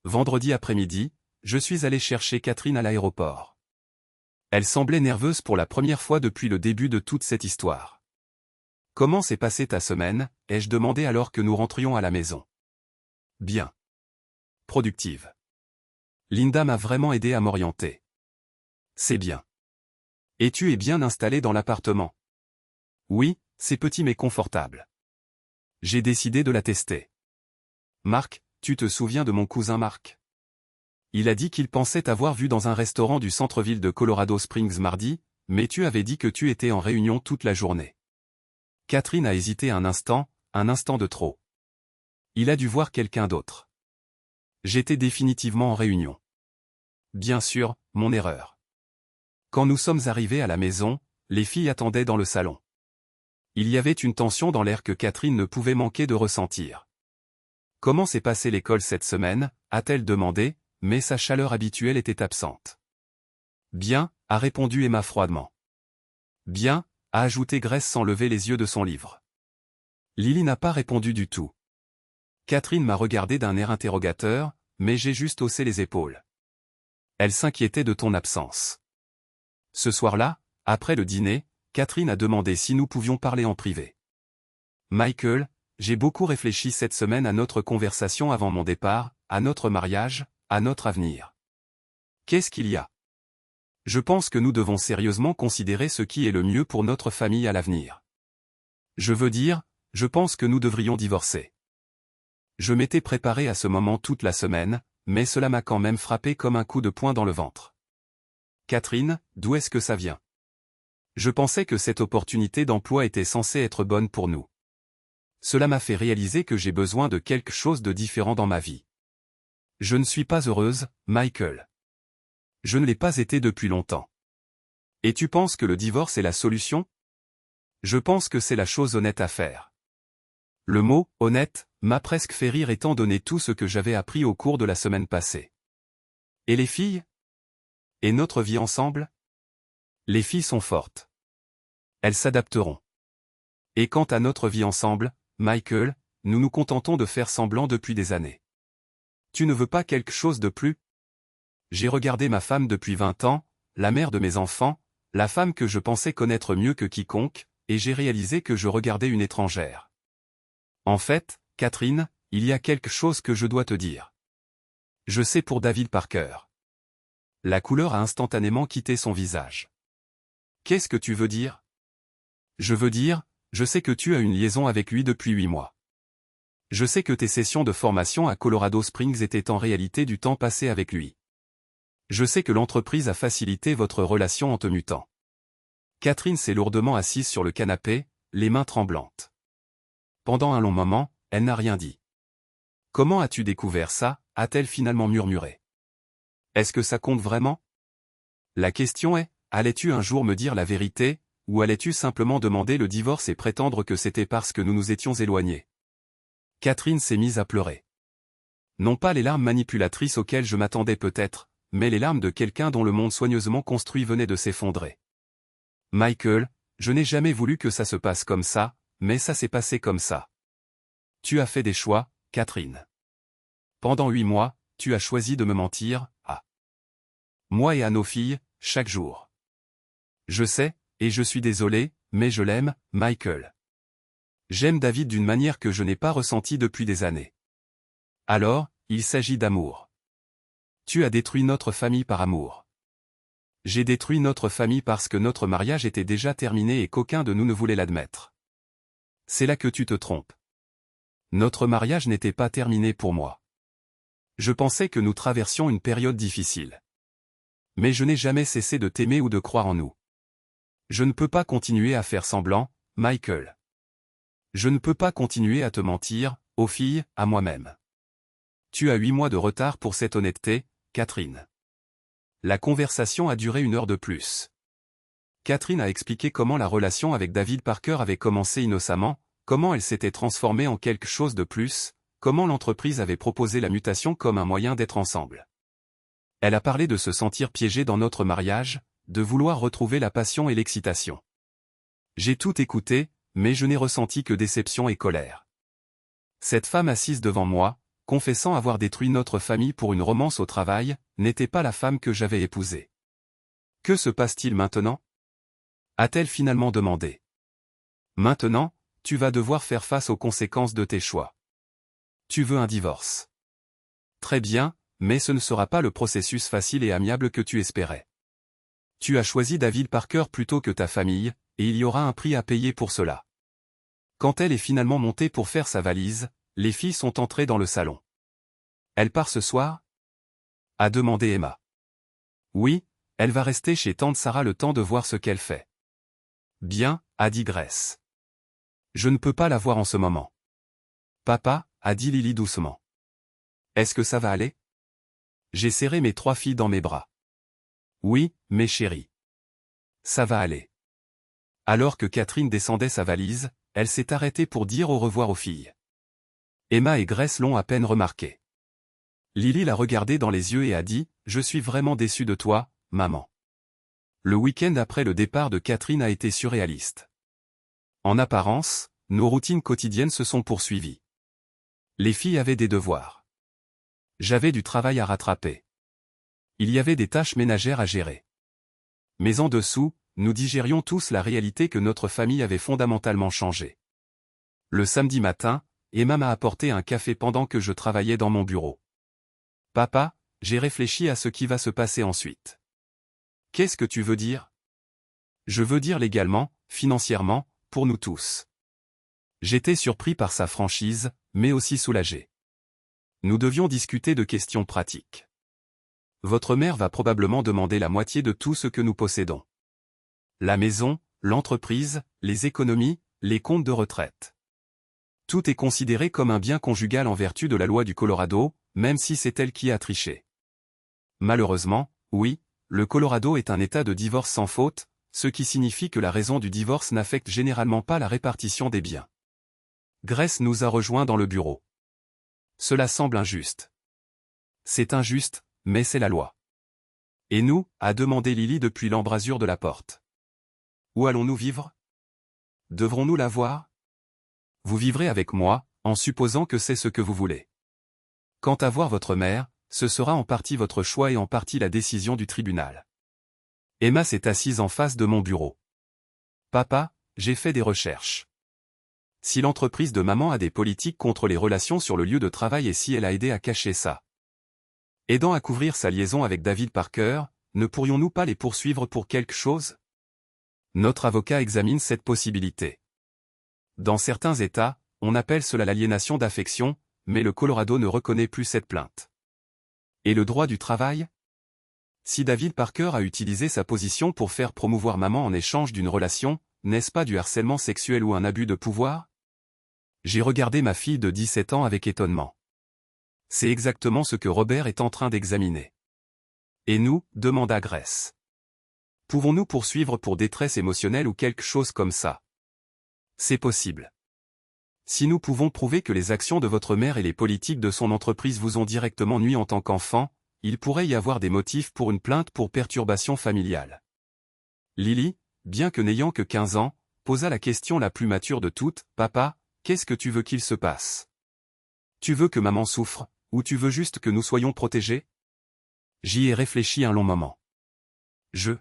Vendredi après-midi, je suis allé chercher Catherine à l'aéroport. Elle semblait nerveuse pour la première fois depuis le début de toute cette histoire. « Comment s'est passée ta semaine ?» ai-je demandé alors que nous rentrions à la maison. « Bien. Productive. Linda m'a vraiment aidé à m'orienter. » C'est bien. Et tu es bien installé dans l'appartement. Oui, c'est petit mais confortable. J'ai décidé de la tester. Marc, tu te souviens de mon cousin Marc? Il a dit qu'il pensait t'avoir vu dans un restaurant du centre-ville de Colorado Springs mardi, mais tu avais dit que tu étais en réunion toute la journée. Catherine a hésité un instant de trop. Il a dû voir quelqu'un d'autre. J'étais définitivement en réunion. Bien sûr, mon erreur. Quand nous sommes arrivés à la maison, les filles attendaient dans le salon. Il y avait une tension dans l'air que Catherine ne pouvait manquer de ressentir. Comment s'est passée l'école cette semaine, a-t-elle demandé, mais sa chaleur habituelle était absente. Bien, a répondu Emma froidement. Bien, a ajouté Grace sans lever les yeux de son livre. Lily n'a pas répondu du tout. Catherine m'a regardé d'un air interrogateur, mais j'ai juste haussé les épaules. Elle s'inquiétait de ton absence. Ce soir-là, après le dîner, Catherine a demandé si nous pouvions parler en privé. Michael, j'ai beaucoup réfléchi cette semaine à notre conversation avant mon départ, à notre mariage, à notre avenir. Qu'est-ce qu'il y a? Je pense que nous devons sérieusement considérer ce qui est le mieux pour notre famille à l'avenir. Je veux dire, je pense que nous devrions divorcer. Je m'étais préparé à ce moment toute la semaine, mais cela m'a quand même frappé comme un coup de poing dans le ventre. Catherine, d'où est-ce que ça vient? Je pensais que cette opportunité d'emploi était censée être bonne pour nous. Cela m'a fait réaliser que j'ai besoin de quelque chose de différent dans ma vie. Je ne suis pas heureuse, Michael. Je ne l'ai pas été depuis longtemps. Et tu penses que le divorce est la solution? Je pense que c'est la chose honnête à faire. Le mot « honnête » m'a presque fait rire étant donné tout ce que j'avais appris au cours de la semaine passée. Et les filles? Et notre vie ensemble? Les filles sont fortes. Elles s'adapteront. Et quant à notre vie ensemble, Michael, nous nous contentons de faire semblant depuis des années. Tu ne veux pas quelque chose de plus? J'ai regardé ma femme depuis 20 ans, la mère de mes enfants, la femme que je pensais connaître mieux que quiconque, et j'ai réalisé que je regardais une étrangère. En fait, Catherine, il y a quelque chose que je dois te dire. Je sais pour David Parker. La couleur a instantanément quitté son visage. Qu'est-ce que tu veux dire? Je veux dire, je sais que tu as une liaison avec lui depuis 8 mois. Je sais que tes sessions de formation à Colorado Springs étaient en réalité du temps passé avec lui. Je sais que l'entreprise a facilité votre relation en te mutant. Catherine s'est lourdement assise sur le canapé, les mains tremblantes. Pendant un long moment, elle n'a rien dit. Comment as-tu découvert ça, a-t-elle finalement murmuré. Est-ce que ça compte vraiment? La question est, allais-tu un jour me dire la vérité, ou allais-tu simplement demander le divorce et prétendre que c'était parce que nous nous étions éloignés? Catherine s'est mise à pleurer. Non pas les larmes manipulatrices auxquelles je m'attendais peut-être, mais les larmes de quelqu'un dont le monde soigneusement construit venait de s'effondrer. Michael, je n'ai jamais voulu que ça se passe comme ça, mais ça s'est passé comme ça. Tu as fait des choix, Catherine. Pendant 8 mois, tu as choisi de me mentir, à moi et à nos filles, chaque jour. Je sais, et je suis désolé, mais je l'aime, Michael. J'aime David d'une manière que je n'ai pas ressentie depuis des années. Alors, il s'agit d'amour. Tu as détruit notre famille par amour. J'ai détruit notre famille parce que notre mariage était déjà terminé et qu'aucun de nous ne voulait l'admettre. C'est là que tu te trompes. Notre mariage n'était pas terminé pour moi. Je pensais que nous traversions une période difficile. Mais je n'ai jamais cessé de t'aimer ou de croire en nous. Je ne peux pas continuer à faire semblant, Michael. Je ne peux pas continuer à te mentir, aux filles, à moi-même. Tu as 8 mois de retard pour cette honnêteté, Catherine. La conversation a duré 1 heure de plus. Catherine a expliqué comment la relation avec David Parker avait commencé innocemment, comment elle s'était transformée en quelque chose de plus, comment l'entreprise avait proposé la mutation comme un moyen d'être ensemble. Elle a parlé de se sentir piégée dans notre mariage, de vouloir retrouver la passion et l'excitation. J'ai tout écouté, mais je n'ai ressenti que déception et colère. Cette femme assise devant moi, confessant avoir détruit notre famille pour une romance au travail, n'était pas la femme que j'avais épousée. Que se passe-t-il maintenant? A-t-elle finalement demandé. Maintenant, tu vas devoir faire face aux conséquences de tes choix. Tu veux un divorce. Très bien, mais ce ne sera pas le processus facile et amiable que tu espérais. Tu as choisi David Parker plutôt que ta famille, et il y aura un prix à payer pour cela. Quand elle est finalement montée pour faire sa valise, les filles sont entrées dans le salon. Elle part ce soir? A demandé Emma. Oui, elle va rester chez tante Sarah le temps de voir ce qu'elle fait. Bien, a dit Grace. Je ne peux pas la voir en ce moment. Papa, a dit Lily doucement. Est-ce que ça va aller? J'ai serré mes 3 filles dans mes bras. Oui, mes chéries. Ça va aller. Alors que Catherine descendait sa valise, elle s'est arrêtée pour dire au revoir aux filles. Emma et Grace l'ont à peine remarqué. Lily l'a regardée dans les yeux et a dit « Je suis vraiment déçue de toi, maman. » Le week-end après le départ de Catherine a été surréaliste. En apparence, nos routines quotidiennes se sont poursuivies. Les filles avaient des devoirs. J'avais du travail à rattraper. Il y avait des tâches ménagères à gérer. Mais en dessous, nous digérions tous la réalité que notre famille avait fondamentalement changé. Le samedi matin, Emma m'a apporté un café pendant que je travaillais dans mon bureau. Papa, j'ai réfléchi à ce qui va se passer ensuite. Qu'est-ce que tu veux dire? Je veux dire légalement, financièrement, pour nous tous. J'étais surpris par sa franchise, mais aussi soulagé. Nous devions discuter de questions pratiques. Votre mère va probablement demander la moitié de tout ce que nous possédons. La maison, l'entreprise, les économies, les comptes de retraite. Tout est considéré comme un bien conjugal en vertu de la loi du Colorado, même si c'est elle qui a triché. Malheureusement, oui, le Colorado est un état de divorce sans faute, ce qui signifie que la raison du divorce n'affecte généralement pas la répartition des biens. Grace nous a rejoints dans le bureau. Cela semble injuste. C'est injuste, mais c'est la loi. Et nous, a demandé Lily depuis l'embrasure de la porte. Où allons-nous vivre? Devrons-nous la voir? Vous vivrez avec moi, en supposant que c'est ce que vous voulez. Quant à voir votre mère, ce sera en partie votre choix et en partie la décision du tribunal. Emma s'est assise en face de mon bureau. Papa, j'ai fait des recherches. Si l'entreprise de maman a des politiques contre les relations sur le lieu de travail et si elle a aidé à cacher ça, aidant à couvrir sa liaison avec David Parker, ne pourrions-nous pas les poursuivre pour quelque chose? Notre avocat examine cette possibilité. Dans certains États, on appelle cela l'aliénation d'affection, mais le Colorado ne reconnaît plus cette plainte. Et le droit du travail? Si David Parker a utilisé sa position pour faire promouvoir maman en échange d'une relation, n'est-ce pas du harcèlement sexuel ou un abus de pouvoir? J'ai regardé ma fille de 17 ans avec étonnement. C'est exactement ce que Robert est en train d'examiner. Et nous, demanda Grace. Pouvons-nous poursuivre pour détresse émotionnelle ou quelque chose comme ça? C'est possible. Si nous pouvons prouver que les actions de votre mère et les politiques de son entreprise vous ont directement nui en tant qu'enfant, il pourrait y avoir des motifs pour une plainte pour perturbation familiale. Lily, bien que n'ayant que 15 ans, posa la question la plus mature de toutes, « Papa, qu'est-ce que tu veux qu'il se passe? Tu veux que maman souffre, ou tu veux juste que nous soyons protégés? » J'y ai réfléchi un long moment. Je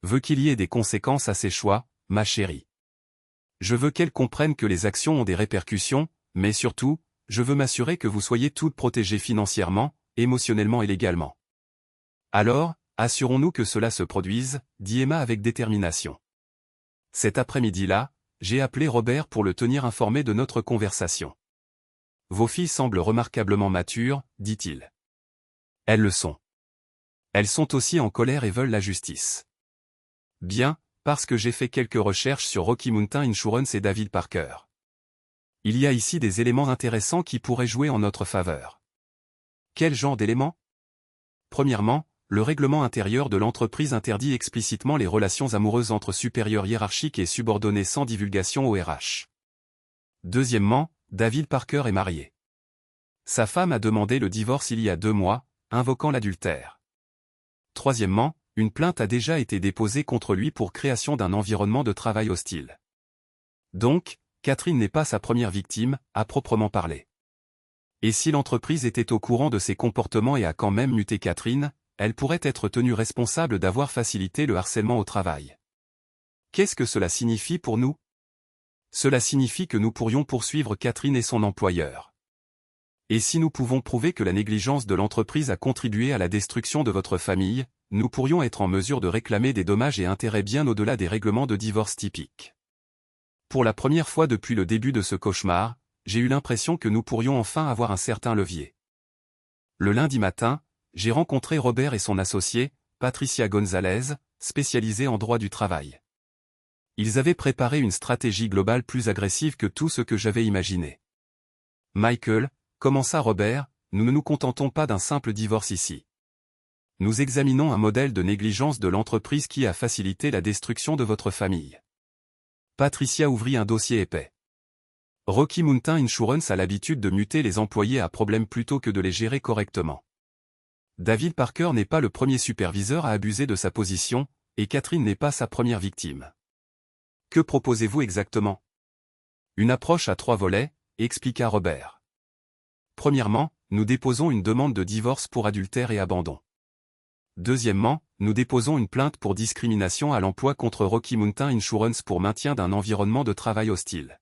veux qu'il y ait des conséquences à ses choix, ma chérie. Je veux qu'elle comprenne que les actions ont des répercussions, mais surtout, je veux m'assurer que vous soyez toutes protégées financièrement, émotionnellement et légalement. Alors, assurons-nous que cela se produise, dit Emma avec détermination. Cet après-midi-là, j'ai appelé Robert pour le tenir informé de notre conversation. Vos filles semblent remarquablement matures, dit-il. Elles le sont. Elles sont aussi en colère et veulent la justice. Bien, parce que j'ai fait quelques recherches sur Rocky Mountain Insurance et David Parker. Il y a ici des éléments intéressants qui pourraient jouer en notre faveur. Quel genre d'éléments? Premièrement, le règlement intérieur de l'entreprise interdit explicitement les relations amoureuses entre supérieurs hiérarchiques et subordonnés sans divulgation au RH. Deuxièmement, David Parker est marié. Sa femme a demandé le divorce il y a 2 mois, invoquant l'adultère. Troisièmement, une plainte a déjà été déposée contre lui pour création d'un environnement de travail hostile. Donc, Catherine n'est pas sa première victime, à proprement parler. Et si l'entreprise était au courant de ses comportements et a quand même muté Catherine, elle pourrait être tenue responsable d'avoir facilité le harcèlement au travail. Qu'est-ce que cela signifie pour nous? Cela signifie que nous pourrions poursuivre Catherine et son employeur. Et si nous pouvons prouver que la négligence de l'entreprise a contribué à la destruction de votre famille, nous pourrions être en mesure de réclamer des dommages et intérêts bien au-delà des règlements de divorce typiques. Pour la première fois depuis le début de ce cauchemar, j'ai eu l'impression que nous pourrions enfin avoir un certain levier. Le lundi matin, j'ai rencontré Robert et son associé, Patricia Gonzalez, spécialisée en droit du travail. Ils avaient préparé une stratégie globale plus agressive que tout ce que j'avais imaginé. Michael, commença Robert, nous ne nous contentons pas d'un simple divorce ici. Nous examinons un modèle de négligence de l'entreprise qui a facilité la destruction de votre famille. Patricia ouvrit un dossier épais. Rocky Mountain Insurance a l'habitude de muter les employés à problème plutôt que de les gérer correctement. David Parker n'est pas le premier superviseur à abuser de sa position, et Catherine n'est pas sa première victime. Que proposez-vous exactement? Une approche à 3 volets, expliqua Robert. Premièrement, nous déposons une demande de divorce pour adultère et abandon. Deuxièmement, nous déposons une plainte pour discrimination à l'emploi contre Rocky Mountain Insurance pour maintien d'un environnement de travail hostile.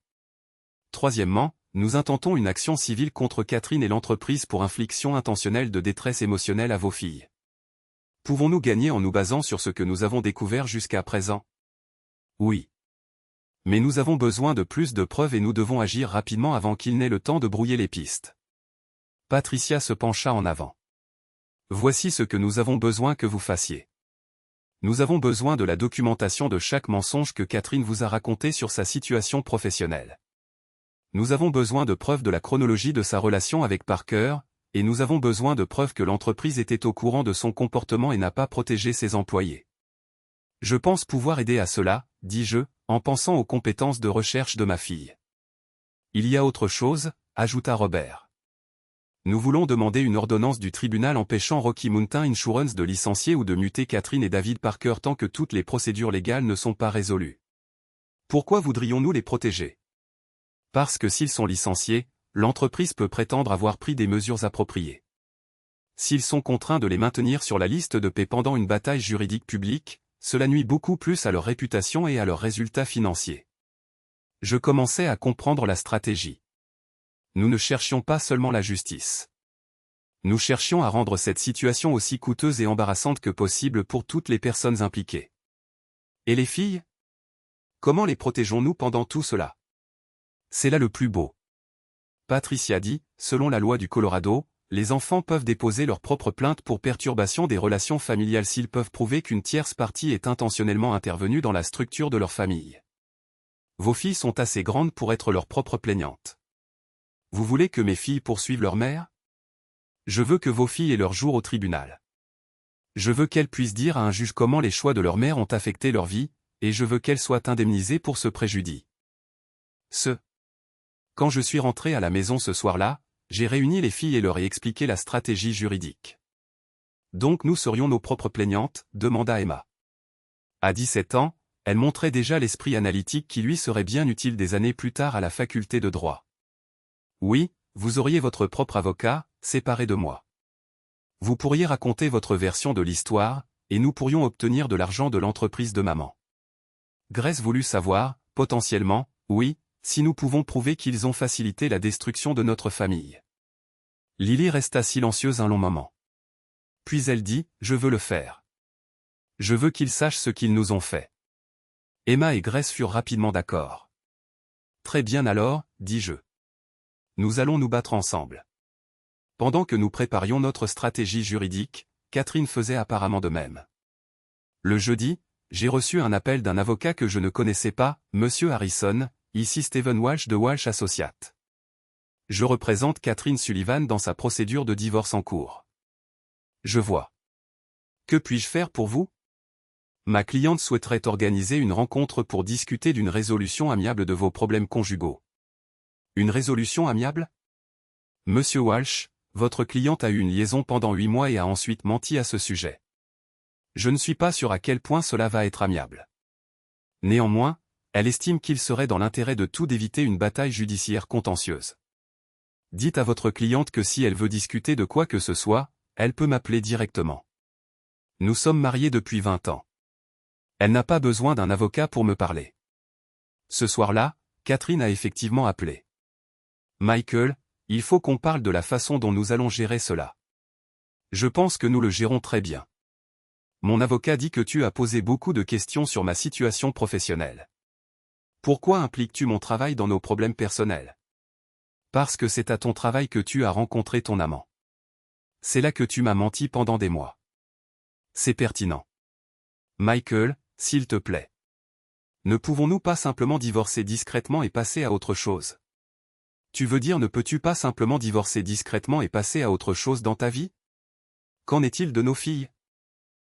Troisièmement, nous intentons une action civile contre Catherine et l'entreprise pour infliction intentionnelle de détresse émotionnelle à vos filles. Pouvons-nous gagner en nous basant sur ce que nous avons découvert jusqu'à présent? Oui. Mais nous avons besoin de plus de preuves et nous devons agir rapidement avant qu'il n'ait le temps de brouiller les pistes. Patricia se pencha en avant. Voici ce que nous avons besoin que vous fassiez. Nous avons besoin de la documentation de chaque mensonge que Catherine vous a raconté sur sa situation professionnelle. Nous avons besoin de preuves de la chronologie de sa relation avec Parker, et nous avons besoin de preuves que l'entreprise était au courant de son comportement et n'a pas protégé ses employés. Je pense pouvoir aider à cela, dis-je, en pensant aux compétences de recherche de ma fille. Il y a autre chose, ajouta Robert. Nous voulons demander une ordonnance du tribunal empêchant Rocky Mountain Insurance de licencier ou de muter Catherine et David Parker tant que toutes les procédures légales ne sont pas résolues. Pourquoi voudrions-nous les protéger? Parce que s'ils sont licenciés, l'entreprise peut prétendre avoir pris des mesures appropriées. S'ils sont contraints de les maintenir sur la liste de paix pendant une bataille juridique publique, cela nuit beaucoup plus à leur réputation et à leurs résultats financiers. Je commençais à comprendre la stratégie. Nous ne cherchions pas seulement la justice. Nous cherchions à rendre cette situation aussi coûteuse et embarrassante que possible pour toutes les personnes impliquées. Et les filles? Comment les protégeons-nous pendant tout cela? C'est là le plus beau. Patricia dit, selon la loi du Colorado, les enfants peuvent déposer leur propre plainte pour perturbation des relations familiales s'ils peuvent prouver qu'une tierce partie est intentionnellement intervenue dans la structure de leur famille. Vos filles sont assez grandes pour être leurs propres plaignantes. Vous voulez que mes filles poursuivent leur mère? Je veux que vos filles aient leur jour au tribunal. Je veux qu'elles puissent dire à un juge comment les choix de leur mère ont affecté leur vie, et je veux qu'elles soient indemnisées pour ce préjudice. Quand je suis rentré à la maison ce soir-là, j'ai réuni les filles et leur ai expliqué la stratégie juridique. Donc nous serions nos propres plaignantes, demanda Emma. À 17 ans, elle montrait déjà l'esprit analytique qui lui serait bien utile des années plus tard à la faculté de droit. Oui, vous auriez votre propre avocat, séparé de moi. Vous pourriez raconter votre version de l'histoire, et nous pourrions obtenir de l'argent de l'entreprise de maman. Grace voulut savoir, potentiellement, oui, si nous pouvons prouver qu'ils ont facilité la destruction de notre famille. Lily resta silencieuse un long moment. Puis elle dit, je veux le faire. Je veux qu'ils sachent ce qu'ils nous ont fait. Emma et Grace furent rapidement d'accord. Très bien alors, dis-je. Nous allons nous battre ensemble. Pendant que nous préparions notre stratégie juridique, Catherine faisait apparemment de même. Le jeudi, j'ai reçu un appel d'un avocat que je ne connaissais pas, Monsieur Harrison, ici Stephen Walsh de Walsh Associates. Je représente Catherine Sullivan dans sa procédure de divorce en cours. Je vois. Que puis-je faire pour vous? Ma cliente souhaiterait organiser une rencontre pour discuter d'une résolution amiable de vos problèmes conjugaux. Une résolution amiable? Monsieur Walsh, votre cliente a eu une liaison pendant 8 mois et a ensuite menti à ce sujet. Je ne suis pas sûr à quel point cela va être amiable. Néanmoins, elle estime qu'il serait dans l'intérêt de tout d'éviter une bataille judiciaire contentieuse. Dites à votre cliente que si elle veut discuter de quoi que ce soit, elle peut m'appeler directement. Nous sommes mariés depuis 20 ans. Elle n'a pas besoin d'un avocat pour me parler. Ce soir-là, Catherine a effectivement appelé. Michael, il faut qu'on parle de la façon dont nous allons gérer cela. Je pense que nous le gérons très bien. Mon avocat dit que tu as posé beaucoup de questions sur ma situation professionnelle. Pourquoi impliques-tu mon travail dans nos problèmes personnels? Parce que c'est à ton travail que tu as rencontré ton amant. C'est là que tu m'as menti pendant des mois. C'est pertinent. Michael, s'il te plaît. Ne pouvons-nous pas simplement divorcer discrètement et passer à autre chose? Tu veux dire ne peux-tu pas simplement divorcer discrètement et passer à autre chose dans ta vie? Qu'en est-il de nos filles?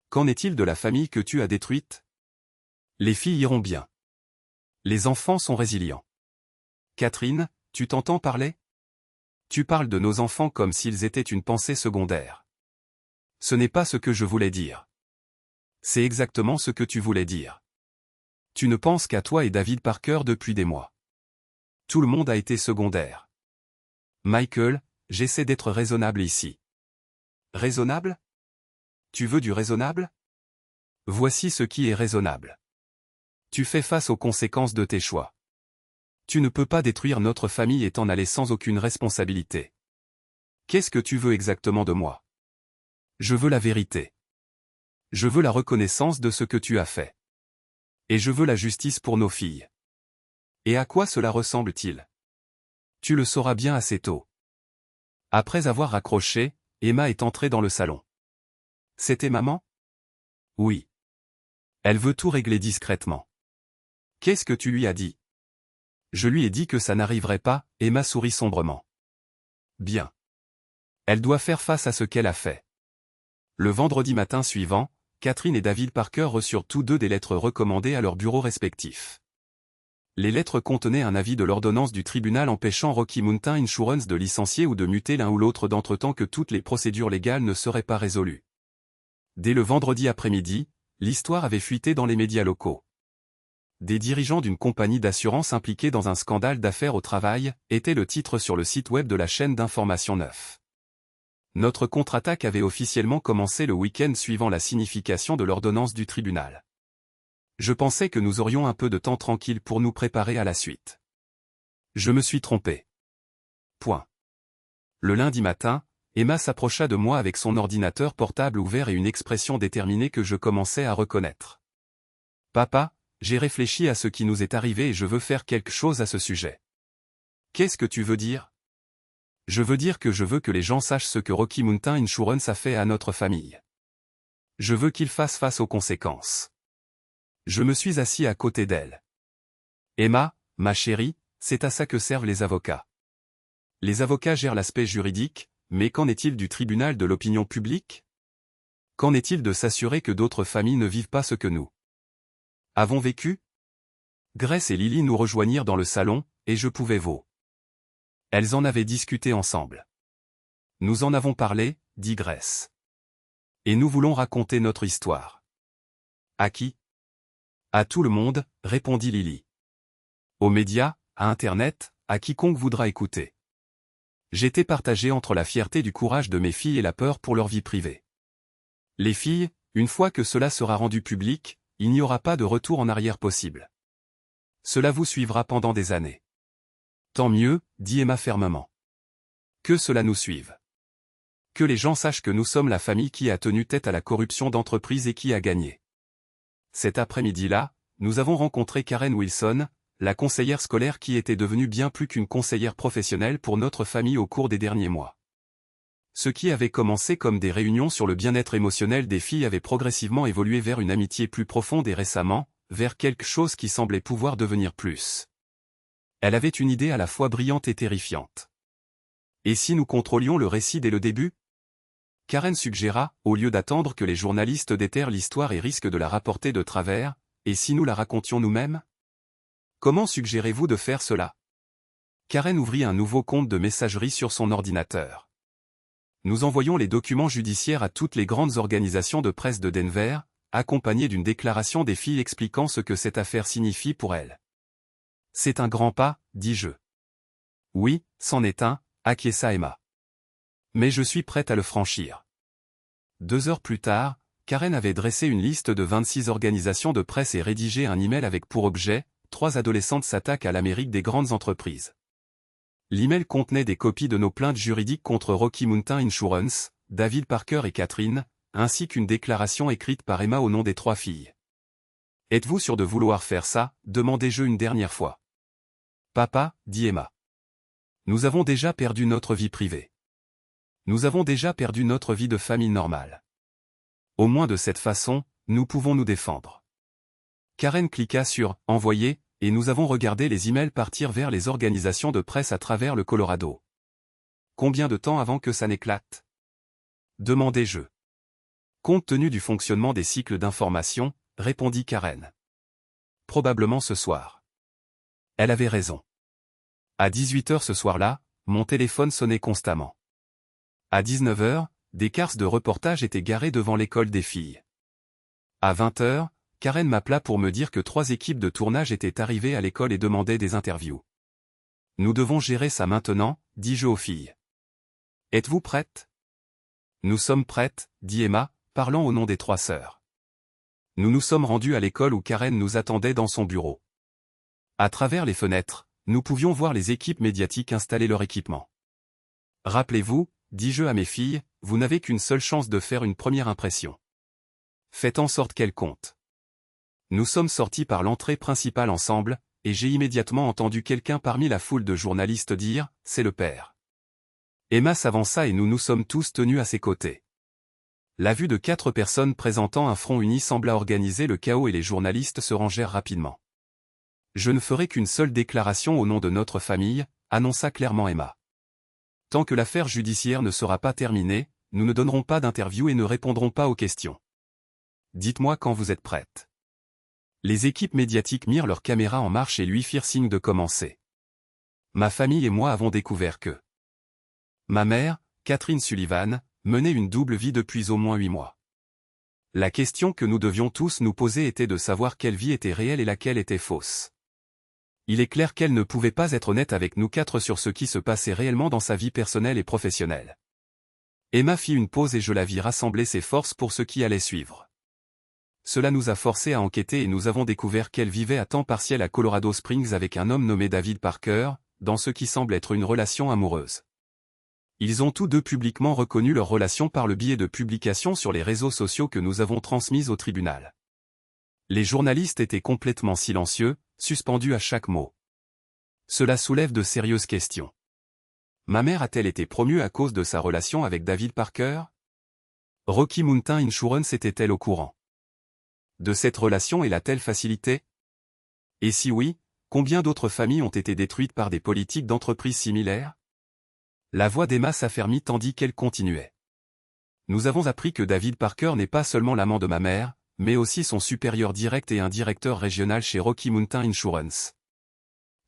Qu'en est-il de la famille que tu as détruite? Les filles iront bien. Les enfants sont résilients. Catherine, tu t'entends parler? Tu parles de nos enfants comme s'ils étaient une pensée secondaire. Ce n'est pas ce que je voulais dire. C'est exactement ce que tu voulais dire. Tu ne penses qu'à toi et David Parker depuis des mois. Tout le monde a été secondaire. Michael, j'essaie d'être raisonnable ici. Raisonnable? Tu veux du raisonnable? Voici ce qui est raisonnable. Tu fais face aux conséquences de tes choix. Tu ne peux pas détruire notre famille et t'en aller sans aucune responsabilité. Qu'est-ce que tu veux exactement de moi? Je veux la vérité. Je veux la reconnaissance de ce que tu as fait. Et je veux la justice pour nos filles. Et à quoi cela ressemble-t-il? Tu le sauras bien assez tôt. Après avoir raccroché, Emma est entrée dans le salon. C'était maman? Oui. Elle veut tout régler discrètement. Qu'est-ce que tu lui as dit? Je lui ai dit que ça n'arriverait pas, Emma sourit sombrement. Bien. Elle doit faire face à ce qu'elle a fait. Le vendredi matin suivant, Catherine et David Parker reçurent tous deux des lettres recommandées à leurs bureaux respectifs. Les lettres contenaient un avis de l'ordonnance du tribunal empêchant Rocky Mountain Insurance de licencier ou de muter l'un ou l'autre d'entre tant que toutes les procédures légales ne seraient pas résolues. Dès le vendredi après-midi, l'histoire avait fuité dans les médias locaux. Des dirigeants d'une compagnie d'assurance impliqués dans un scandale d'affaires au travail, était le titre sur le site web de la chaîne d'information 9. Notre contre-attaque avait officiellement commencé le week-end suivant la signification de l'ordonnance du tribunal. Je pensais que nous aurions un peu de temps tranquille pour nous préparer à la suite. Je me suis trompé. Point. Le lundi matin, Emma s'approcha de moi avec son ordinateur portable ouvert et une expression déterminée que je commençais à reconnaître. Papa, j'ai réfléchi à ce qui nous est arrivé et je veux faire quelque chose à ce sujet. Qu'est-ce que tu veux dire? Je veux dire que je veux que les gens sachent ce que Rocky Mountain Insurance a fait à notre famille. Je veux qu'ils fassent face aux conséquences. Je me suis assis à côté d'elle. Emma, ma chérie, c'est à ça que servent les avocats. Les avocats gèrent l'aspect juridique, mais qu'en est-il du tribunal de l'opinion publique? Qu'en est-il de s'assurer que d'autres familles ne vivent pas ce que nous avons vécu? Grace et Lily nous rejoignirent dans le salon, et je pouvais vous. Elles en avaient discuté ensemble. Nous en avons parlé, dit Grace. Et nous voulons raconter notre histoire. À qui? À tout le monde, répondit Lily. Aux médias, à Internet, à quiconque voudra écouter. J'étais partagé entre la fierté du courage de mes filles et la peur pour leur vie privée. Les filles, une fois que cela sera rendu public, il n'y aura pas de retour en arrière possible. Cela vous suivra pendant des années. Tant mieux, dit Emma fermement. Que cela nous suive. Que les gens sachent que nous sommes la famille qui a tenu tête à la corruption d'entreprise et qui a gagné. Cet après-midi-là, nous avons rencontré Karen Wilson, la conseillère scolaire qui était devenue bien plus qu'une conseillère professionnelle pour notre famille au cours des derniers mois. Ce qui avait commencé comme des réunions sur le bien-être émotionnel des filles avait progressivement évolué vers une amitié plus profonde et récemment, vers quelque chose qui semblait pouvoir devenir plus. Elle avait une idée à la fois brillante et terrifiante. Et si nous contrôlions le récit dès le début? Karen suggéra, au lieu d'attendre que les journalistes déterrent l'histoire et risquent de la rapporter de travers, et si nous la racontions nous-mêmes? Comment suggérez-vous de faire cela? Karen ouvrit un nouveau compte de messagerie sur son ordinateur. Nous envoyons les documents judiciaires à toutes les grandes organisations de presse de Denver, accompagnés d'une déclaration des filles expliquant ce que cette affaire signifie pour elles. C'est un grand pas, dis-je. Oui, c'en est un, acquiesça Emma. Mais je suis prête à le franchir. 2 heures plus tard, Karen avait dressé une liste de 26 organisations de presse et rédigé un email avec pour objet, 3 adolescentes s'attaquent à l'Amérique des grandes entreprises. L'email contenait des copies de nos plaintes juridiques contre Rocky Mountain Insurance, David Parker et Catherine, ainsi qu'une déclaration écrite par Emma au nom des 3 filles. « Êtes-vous sûr de vouloir faire ça ?» demandai-je une dernière fois. « Papa, » dit Emma. « Nous avons déjà perdu notre vie privée. Nous avons déjà perdu notre vie de famille normale. Au moins de cette façon, nous pouvons nous défendre. » Karen cliqua sur « Envoyer » et nous avons regardé les emails partir vers les organisations de presse à travers le Colorado. « Combien de temps avant que ça n'éclate ?» demandai-je. « Compte tenu du fonctionnement des cycles d'information, » répondit Karen. « Probablement ce soir. » Elle avait raison. À 18h ce soir-là, mon téléphone sonnait constamment. À 19h, des cars de reportage étaient garés devant l'école des filles. À 20h, Karen m'appela pour me dire que 3 équipes de tournage étaient arrivées à l'école et demandaient des interviews. « Nous devons gérer ça maintenant, » dis-je aux filles. « Êtes-vous prêtes ?»« Nous sommes prêtes, » dit Emma, parlant au nom des 3 sœurs. Nous nous sommes rendus à l'école où Karen nous attendait dans son bureau. À travers les fenêtres, nous pouvions voir les équipes médiatiques installer leur équipement. « Rappelez-vous, » dis-je à mes filles, « vous n'avez qu'une seule chance de faire une première impression. Faites en sorte qu'elle compte. » Nous sommes sortis par l'entrée principale ensemble, et j'ai immédiatement entendu quelqu'un parmi la foule de journalistes dire « C'est le père ». Emma s'avança et nous nous sommes tous tenus à ses côtés. La vue de 4 personnes présentant un front uni sembla organiser le chaos et les journalistes se rangèrent rapidement. « Je ne ferai qu'une seule déclaration au nom de notre famille », annonça clairement Emma. « Tant que l'affaire judiciaire ne sera pas terminée, nous ne donnerons pas d'interview et ne répondrons pas aux questions. Dites-moi quand vous êtes prête. » Les équipes médiatiques mirent leurs caméras en marche et lui firent signe de commencer. Ma famille et moi avons découvert que ma mère, Catherine Sullivan, menait une double vie depuis au moins 8 mois. La question que nous devions tous nous poser était de savoir quelle vie était réelle et laquelle était fausse. Il est clair qu'elle ne pouvait pas être honnête avec nous 4 sur ce qui se passait réellement dans sa vie personnelle et professionnelle. Emma fit une pause et je la vis rassembler ses forces pour ce qui allait suivre. Cela nous a forcés à enquêter et nous avons découvert qu'elle vivait à temps partiel à Colorado Springs avec un homme nommé David Parker, dans ce qui semble être une relation amoureuse. Ils ont tous 2 publiquement reconnu leur relation par le biais de publications sur les réseaux sociaux que nous avons transmises au tribunal. Les journalistes étaient complètement silencieux, suspendus à chaque mot. Cela soulève de sérieuses questions. Ma mère a-t-elle été promue à cause de sa relation avec David Parker? Rocky Mountain Insurance était-elle au courant de cette relation et l'a-t-elle facilitée? Et si oui, combien d'autres familles ont été détruites par des politiques d'entreprises similaires? La voix d'Emma s'affermit tandis qu'elle continuait. Nous avons appris que David Parker n'est pas seulement l'amant de ma mère, mais aussi son supérieur direct et un directeur régional chez Rocky Mountain Insurance.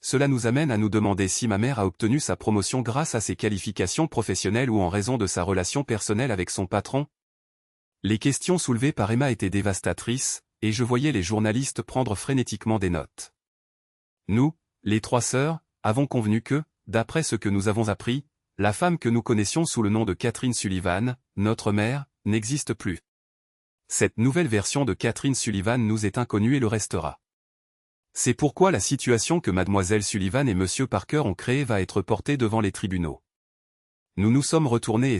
Cela nous amène à nous demander si ma mère a obtenu sa promotion grâce à ses qualifications professionnelles ou en raison de sa relation personnelle avec son patron. Les questions soulevées par Emma étaient dévastatrices, et je voyais les journalistes prendre frénétiquement des notes. Nous, les 3 sœurs, avons convenu que, d'après ce que nous avons appris, la femme que nous connaissions sous le nom de Catherine Sullivan, notre mère, n'existe plus. Cette nouvelle version de Catherine Sullivan nous est inconnue et le restera. C'est pourquoi la situation que mademoiselle Sullivan et monsieur Parker ont créée va être portée devant les tribunaux. Nous nous sommes retournés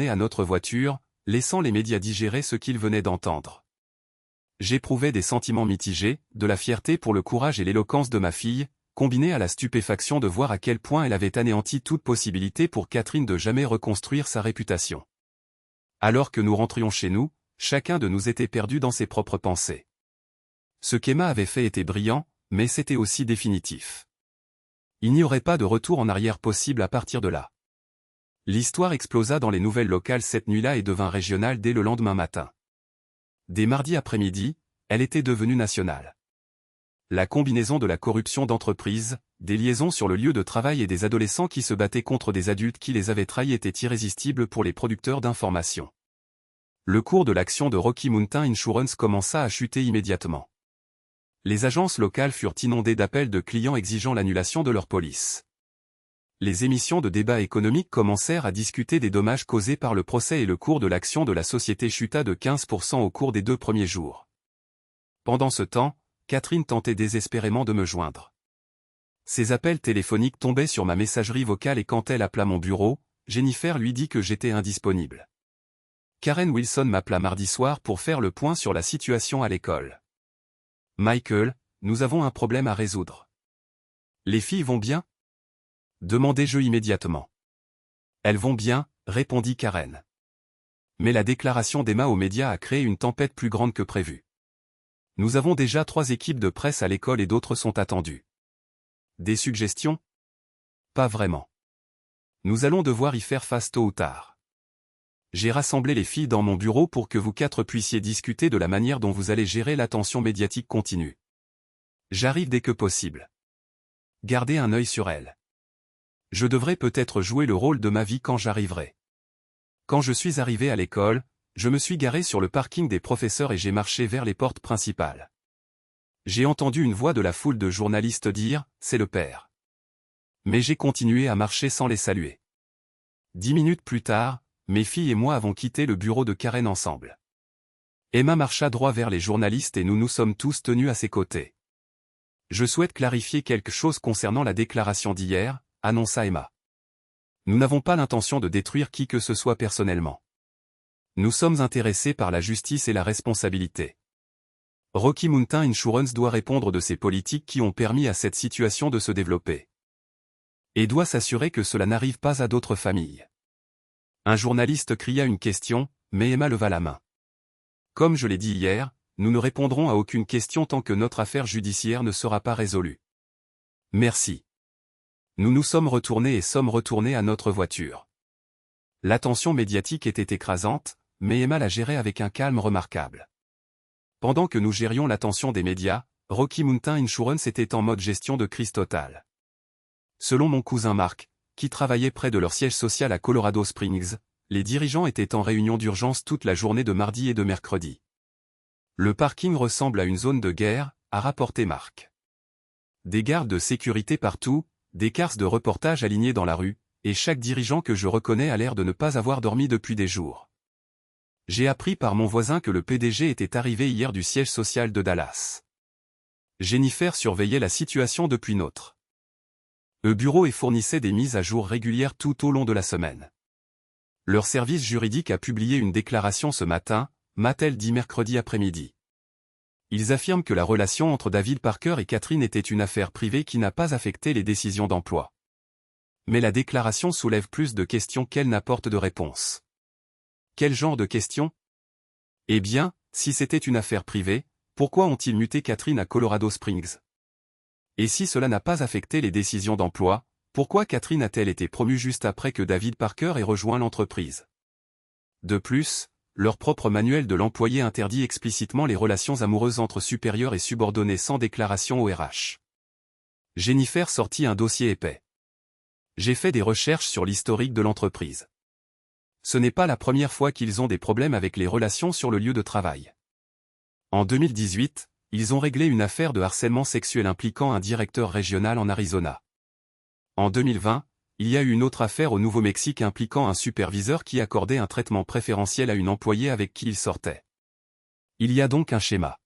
à notre voiture, laissant les médias digérer ce qu'ils venaient d'entendre. J'éprouvais des sentiments mitigés, de la fierté pour le courage et l'éloquence de ma fille, combinée à la stupéfaction de voir à quel point elle avait anéanti toute possibilité pour Catherine de jamais reconstruire sa réputation. Alors que nous rentrions chez nous, chacun de nous était perdu dans ses propres pensées. Ce qu'Emma avait fait était brillant, mais c'était aussi définitif. Il n'y aurait pas de retour en arrière possible à partir de là. L'histoire explosa dans les nouvelles locales cette nuit-là et devint régionale dès le lendemain matin. Dès mardi après-midi, elle était devenue nationale. La combinaison de la corruption d'entreprise, des liaisons sur le lieu de travail et des adolescents qui se battaient contre des adultes qui les avaient trahis était irrésistible pour les producteurs d'informations. Le cours de l'action de Rocky Mountain Insurance commença à chuter immédiatement. Les agences locales furent inondées d'appels de clients exigeant l'annulation de leur police. Les émissions de débat économique commencèrent à discuter des dommages causés par le procès et le cours de l'action de la société chuta de 15% au cours des 2 premiers jours. Pendant ce temps, Catherine tentait désespérément de me joindre. Ses appels téléphoniques tombaient sur ma messagerie vocale et quand elle appela mon bureau, Jennifer lui dit que j'étais indisponible. Karen Wilson m'appela mardi soir pour faire le point sur la situation à l'école. Michael, nous avons un problème à résoudre. Les filles vont bien? Demandai-je immédiatement. Elles vont bien, répondit Karen. Mais la déclaration d'Emma aux médias a créé une tempête plus grande que prévu. Nous avons déjà 3 équipes de presse à l'école et d'autres sont attendues. Des suggestions? Pas vraiment. Nous allons devoir y faire face tôt ou tard. J'ai rassemblé les filles dans mon bureau pour que vous 4 puissiez discuter de la manière dont vous allez gérer l'attention médiatique continue. J'arrive dès que possible. Gardez un œil sur elles. Je devrais peut-être jouer le rôle de ma vie quand j'arriverai. Quand je suis arrivé à l'école, je me suis garé sur le parking des professeurs et j'ai marché vers les portes principales. J'ai entendu une voix de la foule de journalistes dire « C'est le père ». Mais j'ai continué à marcher sans les saluer. 10 minutes plus tard, mes filles et moi avons quitté le bureau de Karen ensemble. Emma marcha droit vers les journalistes et nous nous sommes tous tenus à ses côtés. Je souhaite clarifier quelque chose concernant la déclaration d'hier, annonça Emma. Nous n'avons pas l'intention de détruire qui que ce soit personnellement. Nous sommes intéressés par la justice et la responsabilité. Rocky Mountain Insurance doit répondre de ces politiques qui ont permis à cette situation de se développer. Et doit s'assurer que cela n'arrive pas à d'autres familles. Un journaliste cria une question, mais Emma leva la main. Comme je l'ai dit hier, nous ne répondrons à aucune question tant que notre affaire judiciaire ne sera pas résolue. Merci. Nous nous sommes retournés et sommes retournés à notre voiture. L'attention médiatique était écrasante, mais Emma la gérait avec un calme remarquable. Pendant que nous gérions l'attention des médias, Rocky Mountain Insurance était en mode gestion de crise totale. Selon mon cousin Mark, qui travaillait près de leur siège social à Colorado Springs, les dirigeants étaient en réunion d'urgence toute la journée de mardi et de mercredi. Le parking ressemble à une zone de guerre, a rapporté Mark. Des gardes de sécurité partout, des cars de reportage alignés dans la rue, et chaque dirigeant que je reconnais a l'air de ne pas avoir dormi depuis des jours. J'ai appris par mon voisin que le PDG était arrivé hier du siège social de Dallas. Jennifer surveillait la situation depuis notre bureau et fournissait des mises à jour régulières tout au long de la semaine. Leur service juridique a publié une déclaration ce matin, m'a-t-elle dit mercredi après-midi. Ils affirment que la relation entre David Parker et Catherine était une affaire privée qui n'a pas affecté les décisions d'emploi. Mais la déclaration soulève plus de questions qu'elle n'apporte de réponses. Quel genre de questions? Eh bien, si c'était une affaire privée, pourquoi ont-ils muté Catherine à Colorado Springs? Et si cela n'a pas affecté les décisions d'emploi, pourquoi Catherine a-t-elle été promue juste après que David Parker ait rejoint l'entreprise? De plus, leur propre manuel de l'employé interdit explicitement les relations amoureuses entre supérieurs et subordonnés sans déclaration au RH. Jennifer sortit un dossier épais. J'ai fait des recherches sur l'historique de l'entreprise. Ce n'est pas la première fois qu'ils ont des problèmes avec les relations sur le lieu de travail. En 2018, ils ont réglé une affaire de harcèlement sexuel impliquant un directeur régional en Arizona. En 2020, il y a eu une autre affaire au Nouveau-Mexique impliquant un superviseur qui accordait un traitement préférentiel à une employée avec qui il sortait. Il y a donc un schéma.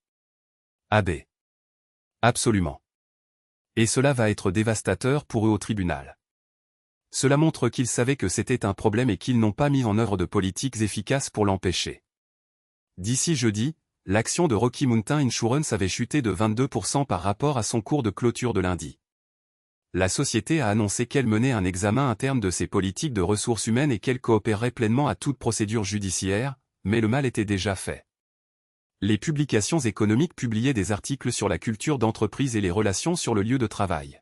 AB. Absolument. Et cela va être dévastateur pour eux au tribunal. Cela montre qu'ils savaient que c'était un problème et qu'ils n'ont pas mis en œuvre de politiques efficaces pour l'empêcher. D'ici jeudi, l'action de Rocky Mountain Insurance avait chuté de 22% par rapport à son cours de clôture de lundi. La société a annoncé qu'elle menait un examen interne de ses politiques de ressources humaines et qu'elle coopérerait pleinement à toute procédure judiciaire, mais le mal était déjà fait. Les publications économiques publiaient des articles sur la culture d'entreprise et les relations sur le lieu de travail.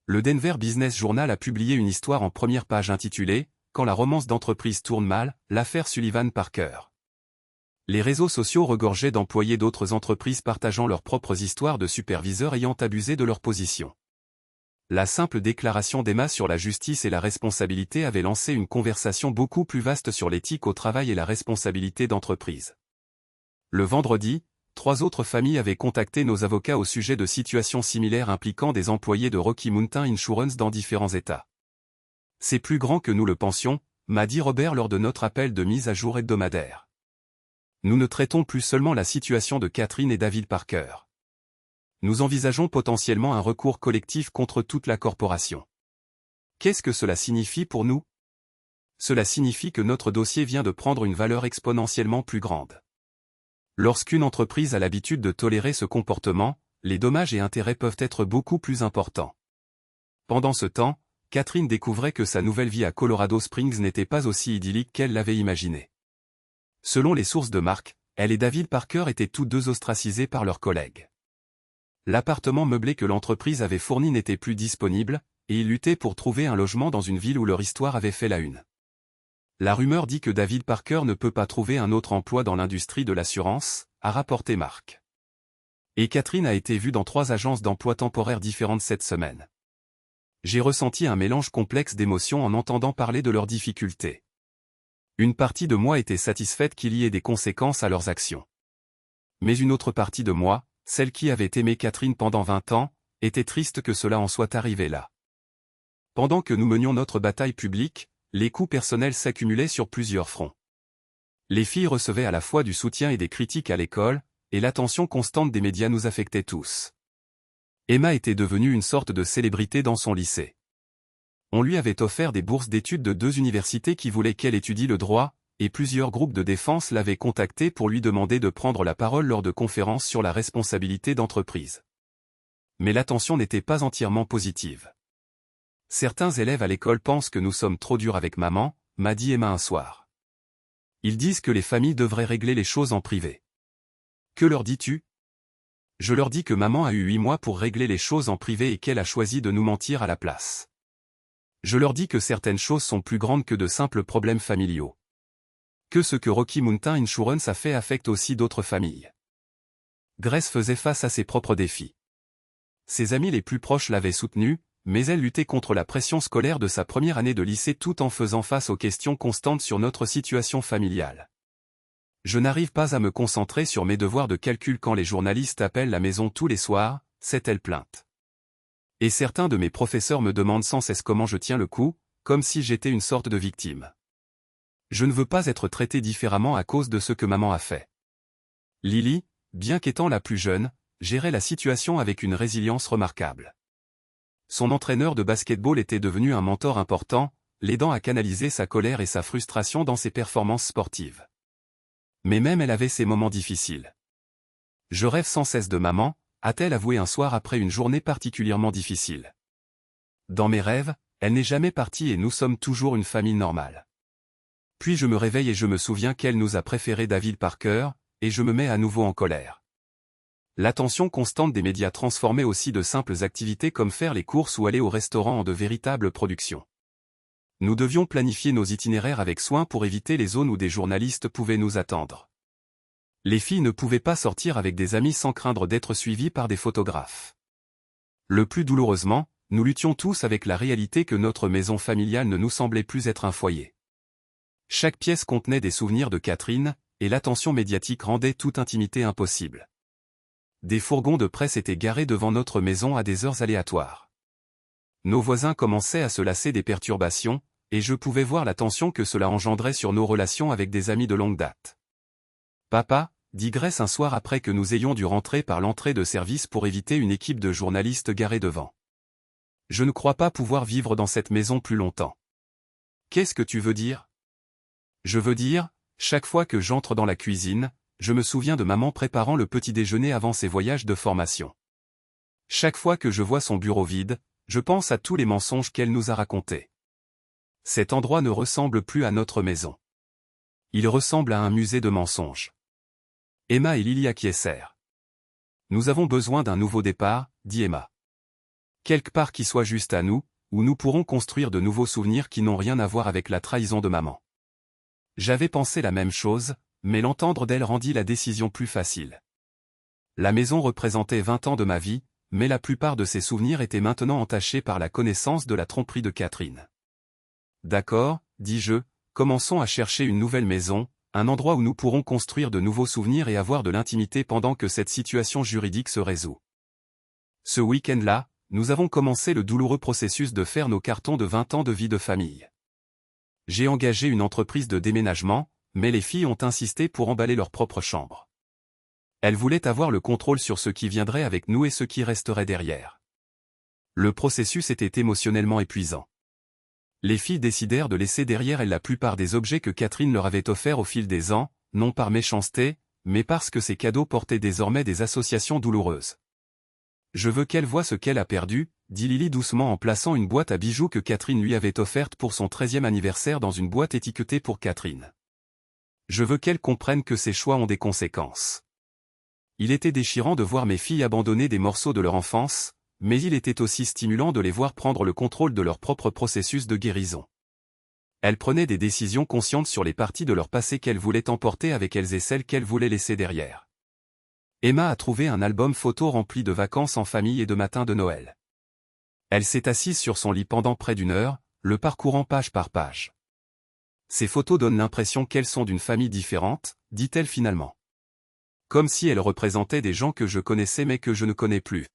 Le Denver Business Journal a publié une histoire en première page intitulée « Quand la romance d'entreprise tourne mal, l'affaire Sullivan Parker ». Les réseaux sociaux regorgeaient d'employés d'autres entreprises partageant leurs propres histoires de superviseurs ayant abusé de leur position. La simple déclaration d'Emma sur la justice et la responsabilité avait lancé une conversation beaucoup plus vaste sur l'éthique au travail et la responsabilité d'entreprise. Le vendredi, 3 autres familles avaient contacté nos avocats au sujet de situations similaires impliquant des employés de Rocky Mountain Insurance dans différents États. C'est plus grand que nous le pensions, m'a dit Robert lors de notre appel de mise à jour hebdomadaire. Nous ne traitons plus seulement la situation de Catherine et David Parker. Nous envisageons potentiellement un recours collectif contre toute la corporation. Qu'est-ce que cela signifie pour nous? cela signifie que notre dossier vient de prendre une valeur exponentiellement plus grande. Lorsqu'une entreprise a l'habitude de tolérer ce comportement, les dommages et intérêts peuvent être beaucoup plus importants. Pendant ce temps, Catherine découvrait que sa nouvelle vie à Colorado Springs n'était pas aussi idyllique qu'elle l'avait imaginé. Selon les sources de Mark, elle et David Parker étaient tous deux ostracisés par leurs collègues. L'appartement meublé que l'entreprise avait fourni n'était plus disponible, et ils luttaient pour trouver un logement dans une ville où leur histoire avait fait la une. La rumeur dit que David Parker ne peut pas trouver un autre emploi dans l'industrie de l'assurance, a rapporté Mark. Et Catherine a été vue dans 3 agences d'emploi temporaires différentes cette semaine. J'ai ressenti un mélange complexe d'émotions en entendant parler de leurs difficultés. Une partie de moi était satisfaite qu'il y ait des conséquences à leurs actions. Mais une autre partie de moi, celle qui avait aimé Catherine pendant 20 ans, était triste que cela en soit arrivé là. Pendant que nous menions notre bataille publique, les coups personnels s'accumulaient sur plusieurs fronts. Les filles recevaient à la fois du soutien et des critiques à l'école, et l'attention constante des médias nous affectait tous. Emma était devenue une sorte de célébrité dans son lycée. On lui avait offert des bourses d'études de 2 universités qui voulaient qu'elle étudie le droit, et plusieurs groupes de défense l'avaient contactée pour lui demander de prendre la parole lors de conférences sur la responsabilité d'entreprise. Mais l'attention n'était pas entièrement positive. Certains élèves à l'école pensent que nous sommes trop durs avec maman, m'a dit Emma un soir. Ils disent que les familles devraient régler les choses en privé. Que leur dis-tu? Je leur dis que maman a eu 8 mois pour régler les choses en privé et qu'elle a choisi de nous mentir à la place. Je leur dis que certaines choses sont plus grandes que de simples problèmes familiaux. Que ce que Rocky Mountain Insurance a fait affecte aussi d'autres familles. Grace faisait face à ses propres défis. Ses amis les plus proches l'avaient soutenue, mais elle luttait contre la pression scolaire de sa première année de lycée tout en faisant face aux questions constantes sur notre situation familiale. Je n'arrive pas à me concentrer sur mes devoirs de calcul quand les journalistes appellent la maison tous les soirs, s'est-elle plainte. Et certains de mes professeurs me demandent sans cesse comment je tiens le coup, comme si j'étais une sorte de victime. Je ne veux pas être traité différemment à cause de ce que maman a fait. Lily, bien qu'étant la plus jeune, gérait la situation avec une résilience remarquable. Son entraîneur de basket-ball était devenu un mentor important, l'aidant à canaliser sa colère et sa frustration dans ses performances sportives. Mais même elle avait ses moments difficiles. Je rêve sans cesse de maman, a-t-elle avoué un soir après une journée particulièrement difficile. Dans mes rêves, elle n'est jamais partie et nous sommes toujours une famille normale. Puis je me réveille et je me souviens qu'elle nous a préféré David Parker, et je me mets à nouveau en colère. L'attention constante des médias transformait aussi de simples activités comme faire les courses ou aller au restaurant en de véritables productions. Nous devions planifier nos itinéraires avec soin pour éviter les zones où des journalistes pouvaient nous attendre. Les filles ne pouvaient pas sortir avec des amis sans craindre d'être suivies par des photographes. Le plus douloureusement, nous luttions tous avec la réalité que notre maison familiale ne nous semblait plus être un foyer. Chaque pièce contenait des souvenirs de Catherine, et l'attention médiatique rendait toute intimité impossible. Des fourgons de presse étaient garés devant notre maison à des heures aléatoires. Nos voisins commençaient à se lasser des perturbations, et je pouvais voir la tension que cela engendrait sur nos relations avec des amis de longue date. « Papa », dit Grace un soir après que nous ayons dû rentrer par l'entrée de service pour éviter une équipe de journalistes garés devant. « Je ne crois pas pouvoir vivre dans cette maison plus longtemps. »« Qu'est-ce que tu veux dire ?»« Je veux dire, chaque fois que j'entre dans la cuisine, je me souviens de maman préparant le petit déjeuner avant ses voyages de formation. Chaque fois que je vois son bureau vide, je pense à tous les mensonges qu'elle nous a racontés. Cet endroit ne ressemble plus à notre maison. Il ressemble à un musée de mensonges. » Emma et Lily acquiescèrent. « Nous avons besoin d'un nouveau départ, dit Emma. Quelque part qui soit juste à nous, où nous pourrons construire de nouveaux souvenirs qui n'ont rien à voir avec la trahison de maman. J'avais pensé la même chose, mais l'entendre d'elle rendit la décision plus facile. La maison représentait 20 ans de ma vie, mais la plupart de ces souvenirs étaient maintenant entachés par la connaissance de la tromperie de Catherine. D'accord, dis-je, commençons à chercher une nouvelle maison, un endroit où nous pourrons construire de nouveaux souvenirs et avoir de l'intimité pendant que cette situation juridique se résout. Ce week-end-là, nous avons commencé le douloureux processus de faire nos cartons de 20 ans de vie de famille. J'ai engagé une entreprise de déménagement, mais les filles ont insisté pour emballer leur propre chambre. Elles voulaient avoir le contrôle sur ce qui viendrait avec nous et ce qui resterait derrière. Le processus était émotionnellement épuisant. Les filles décidèrent de laisser derrière elles la plupart des objets que Catherine leur avait offerts au fil des ans, non par méchanceté, mais parce que ces cadeaux portaient désormais des associations douloureuses. Je veux qu'elle voie ce qu'elle a perdu, dit Lily doucement en plaçant une boîte à bijoux que Catherine lui avait offerte pour son 13e anniversaire dans une boîte étiquetée pour Catherine. Je veux qu'elle comprenne que ses choix ont des conséquences. Il était déchirant de voir mes filles abandonner des morceaux de leur enfance, mais il était aussi stimulant de les voir prendre le contrôle de leur propre processus de guérison. Elles prenaient des décisions conscientes sur les parties de leur passé qu'elles voulaient emporter avec elles et celles qu'elles voulaient laisser derrière. Emma a trouvé un album photo rempli de vacances en famille et de matins de Noël. Elle s'est assise sur son lit pendant près d'une heure, le parcourant page par page. Ces photos donnent l'impression qu'elles sont d'une famille différente, dit-elle finalement. Comme si elles représentaient des gens que je connaissais mais que je ne connais plus.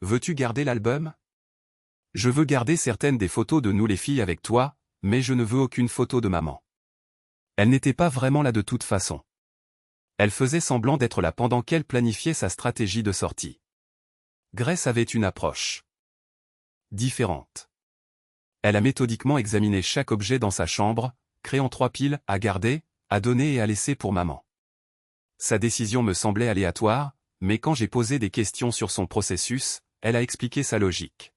Veux-tu garder l'album? Je veux garder certaines des photos de nous les filles avec toi, mais je ne veux aucune photo de maman. Elle n'était pas vraiment là de toute façon. Elle faisait semblant d'être là pendant qu'elle planifiait sa stratégie de sortie. Grace avait une approche différente. Elle a méthodiquement examiné chaque objet dans sa chambre, créant 3 piles, à garder, à donner et à laisser pour maman. Sa décision me semblait aléatoire, mais quand j'ai posé des questions sur son processus, elle a expliqué sa logique.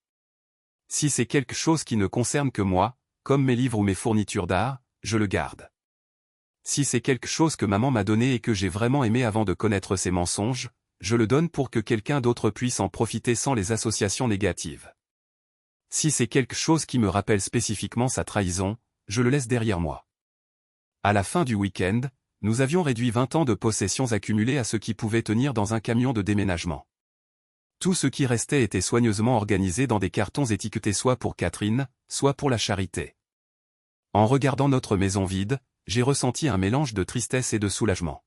Si c'est quelque chose qui ne concerne que moi, comme mes livres ou mes fournitures d'art, je le garde. Si c'est quelque chose que maman m'a donné et que j'ai vraiment aimé avant de connaître ses mensonges, je le donne pour que quelqu'un d'autre puisse en profiter sans les associations négatives. Si c'est quelque chose qui me rappelle spécifiquement sa trahison, je le laisse derrière moi. À la fin du week-end, nous avions réduit 20 ans de possessions accumulées à ce qui pouvait tenir dans un camion de déménagement. Tout ce qui restait était soigneusement organisé dans des cartons étiquetés soit pour Catherine, soit pour la charité. En regardant notre maison vide, j'ai ressenti un mélange de tristesse et de soulagement.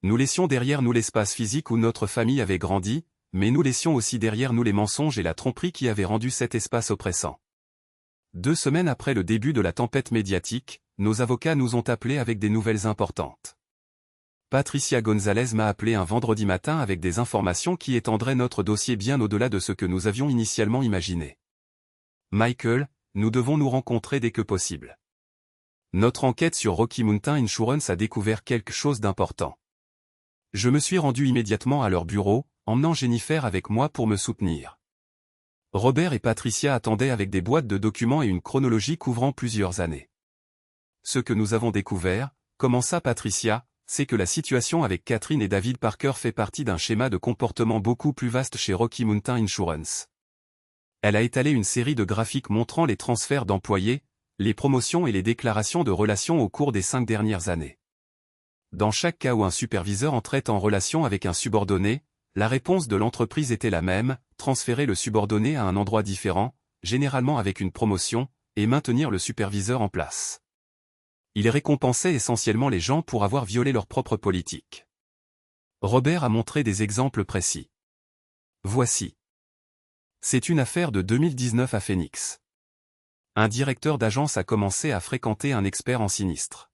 Nous laissions derrière nous l'espace physique où notre famille avait grandi, mais nous laissions aussi derrière nous les mensonges et la tromperie qui avaient rendu cet espace oppressant. 2 semaines après le début de la tempête médiatique, nos avocats nous ont appelés avec des nouvelles importantes. Patricia Gonzalez m'a appelé un vendredi matin avec des informations qui étendraient notre dossier bien au-delà de ce que nous avions initialement imaginé. Michael, nous devons nous rencontrer dès que possible. Notre enquête sur Rocky Mountain Insurance a découvert quelque chose d'important. Je me suis rendu immédiatement à leur bureau, emmenant Jennifer avec moi pour me soutenir. Robert et Patricia attendaient avec des boîtes de documents et une chronologie couvrant plusieurs années. Ce que nous avons découvert, commença Patricia, c'est que la situation avec Catherine et David Parker fait partie d'un schéma de comportement beaucoup plus vaste chez Rocky Mountain Insurance. Elle a étalé une série de graphiques montrant les transferts d'employés, les promotions et les déclarations de relations au cours des 5 dernières années. Dans chaque cas où un superviseur entrait en relation avec un subordonné, la réponse de l'entreprise était la même, transférer le subordonné à un endroit différent, généralement avec une promotion, et maintenir le superviseur en place. Il récompensait essentiellement les gens pour avoir violé leur propre politique. Robert a montré des exemples précis. Voici. C'est une affaire de 2019 à Phoenix. Un directeur d'agence a commencé à fréquenter un expert en sinistre.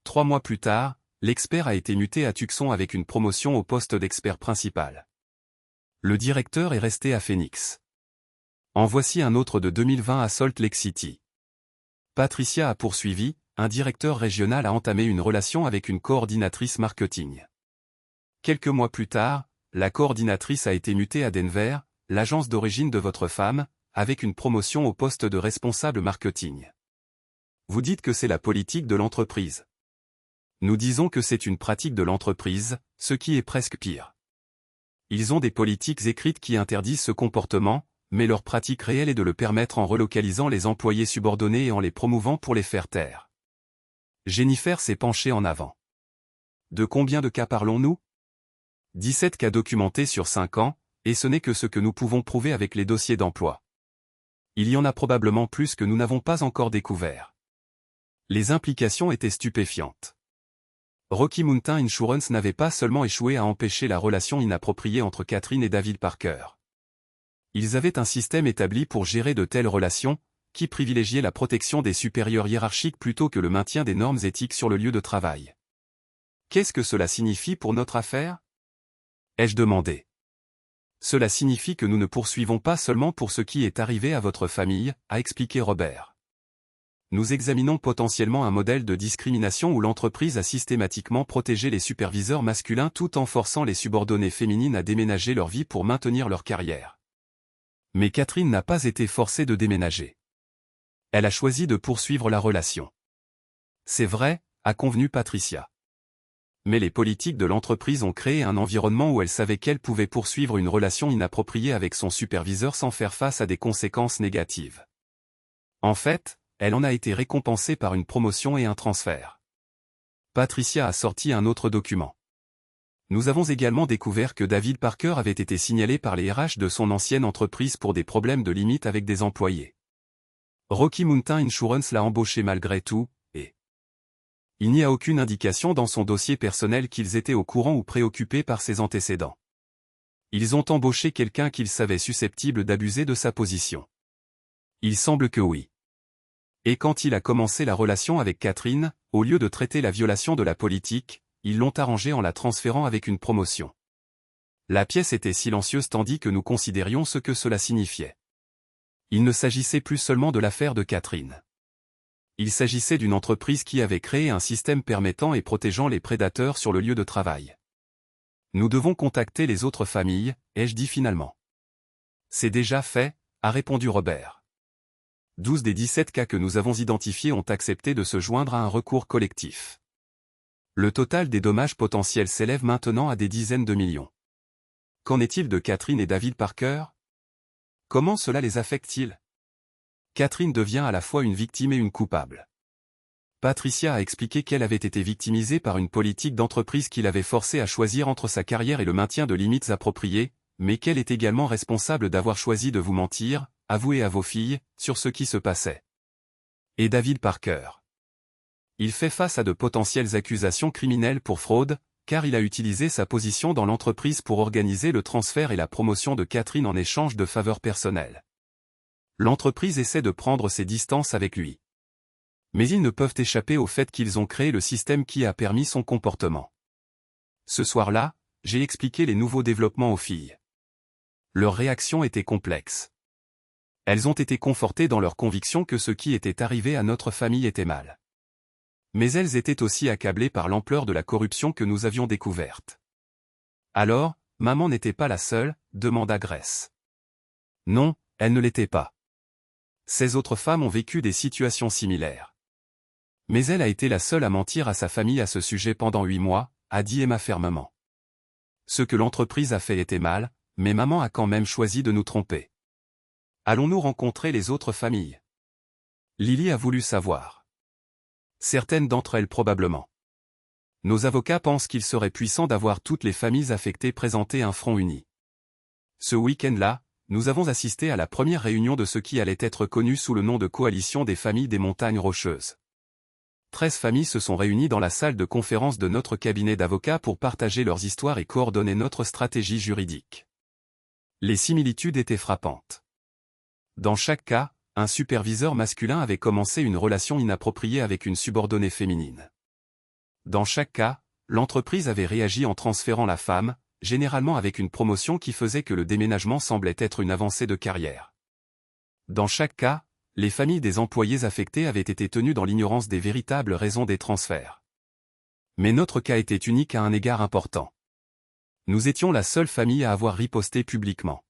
3 mois plus tard, l'expert a été muté à Tucson avec une promotion au poste d'expert principal. Le directeur est resté à Phoenix. En voici un autre de 2020 à Salt Lake City. Patricia a poursuivi, un directeur régional a entamé une relation avec une coordinatrice marketing. Quelques mois plus tard, la coordinatrice a été mutée à Denver, l'agence d'origine de votre femme, avec une promotion au poste de responsable marketing. Vous dites que c'est la politique de l'entreprise. Nous disons que c'est une pratique de l'entreprise, ce qui est presque pire. Ils ont des politiques écrites qui interdisent ce comportement, mais leur pratique réelle est de le permettre en relocalisant les employés subordonnés et en les promouvant pour les faire taire. Jennifer s'est penchée en avant. De combien de cas parlons-nous? 17 cas documentés sur 5 ans, et ce n'est que ce que nous pouvons prouver avec les dossiers d'emploi. Il y en a probablement plus que nous n'avons pas encore découvert. Les implications étaient stupéfiantes. Rocky Mountain Insurance n'avait pas seulement échoué à empêcher la relation inappropriée entre Catherine et David Parker. Ils avaient un système établi pour gérer de telles relations, qui privilégiait la protection des supérieurs hiérarchiques plutôt que le maintien des normes éthiques sur le lieu de travail. Qu'est-ce que cela signifie pour notre affaire? Ai-je demandé. Cela signifie que nous ne poursuivons pas seulement pour ce qui est arrivé à votre famille, a expliqué Robert. Nous examinons potentiellement un modèle de discrimination où l'entreprise a systématiquement protégé les superviseurs masculins tout en forçant les subordonnées féminines à déménager leur vie pour maintenir leur carrière. Mais Catherine n'a pas été forcée de déménager. Elle a choisi de poursuivre la relation. C'est vrai, a convenu Patricia. Mais les politiques de l'entreprise ont créé un environnement où elle savait qu'elle pouvait poursuivre une relation inappropriée avec son superviseur sans faire face à des conséquences négatives. En fait, elle en a été récompensée par une promotion et un transfert. Patricia a sorti un autre document. Nous avons également découvert que David Parker avait été signalé par les RH de son ancienne entreprise pour des problèmes de limite avec des employés. Rocky Mountain Insurance l'a embauché malgré tout, et il n'y a aucune indication dans son dossier personnel qu'ils étaient au courant ou préoccupés par ses antécédents. Ils ont embauché quelqu'un qu'ils savaient susceptible d'abuser de sa position. Il semble que oui. Et quand il a commencé la relation avec Catherine, au lieu de traiter la violation de la politique, ils l'ont arrangé en la transférant avec une promotion. La pièce était silencieuse tandis que nous considérions ce que cela signifiait. Il ne s'agissait plus seulement de l'affaire de Catherine. Il s'agissait d'une entreprise qui avait créé un système permettant et protégeant les prédateurs sur le lieu de travail. Nous devons contacter les autres familles, ai-je dit finalement. C'est déjà fait, a répondu Robert. 12 des 17 cas que nous avons identifiés ont accepté de se joindre à un recours collectif. Le total des dommages potentiels s'élève maintenant à des dizaines de millions. Qu'en est-il de Catherine et David Parker? Comment cela les affecte-t-il? Catherine devient à la fois une victime et une coupable. Patricia a expliqué qu'elle avait été victimisée par une politique d'entreprise qui l'avait forcée à choisir entre sa carrière et le maintien de limites appropriées, mais qu'elle est également responsable d'avoir choisi de vous mentir, avouer à vos filles, sur ce qui se passait. Et David Parker. Il fait face à de potentielles accusations criminelles pour fraude, car il a utilisé sa position dans l'entreprise pour organiser le transfert et la promotion de Catherine en échange de faveurs personnelles. L'entreprise essaie de prendre ses distances avec lui. Mais ils ne peuvent échapper au fait qu'ils ont créé le système qui a permis son comportement. Ce soir-là, j'ai expliqué les nouveaux développements aux filles. Leur réaction était complexe. Elles ont été confortées dans leur conviction que ce qui était arrivé à notre famille était mal. Mais elles étaient aussi accablées par l'ampleur de la corruption que nous avions découverte. Alors, maman n'était pas la seule, demanda Grace. Non, elle ne l'était pas. Ces autres femmes ont vécu des situations similaires. Mais elle a été la seule à mentir à sa famille à ce sujet pendant 8 mois, a dit Emma fermement. Ce que l'entreprise a fait était mal, mais maman a quand même choisi de nous tromper. Allons-nous rencontrer les autres familles? Lily a voulu savoir. Certaines d'entre elles probablement. Nos avocats pensent qu'il serait puissant d'avoir toutes les familles affectées présenter un front uni. Ce week-end-là, nous avons assisté à la première réunion de ce qui allait être connu sous le nom de Coalition des familles des montagnes rocheuses. 13 familles se sont réunies dans la salle de conférence de notre cabinet d'avocats pour partager leurs histoires et coordonner notre stratégie juridique. Les similitudes étaient frappantes. Dans chaque cas, un superviseur masculin avait commencé une relation inappropriée avec une subordonnée féminine. Dans chaque cas, l'entreprise avait réagi en transférant la femme, généralement avec une promotion qui faisait que le déménagement semblait être une avancée de carrière. Dans chaque cas, les familles des employés affectés avaient été tenues dans l'ignorance des véritables raisons des transferts. Mais notre cas était unique à un égard important. Nous étions la seule famille à avoir riposté publiquement.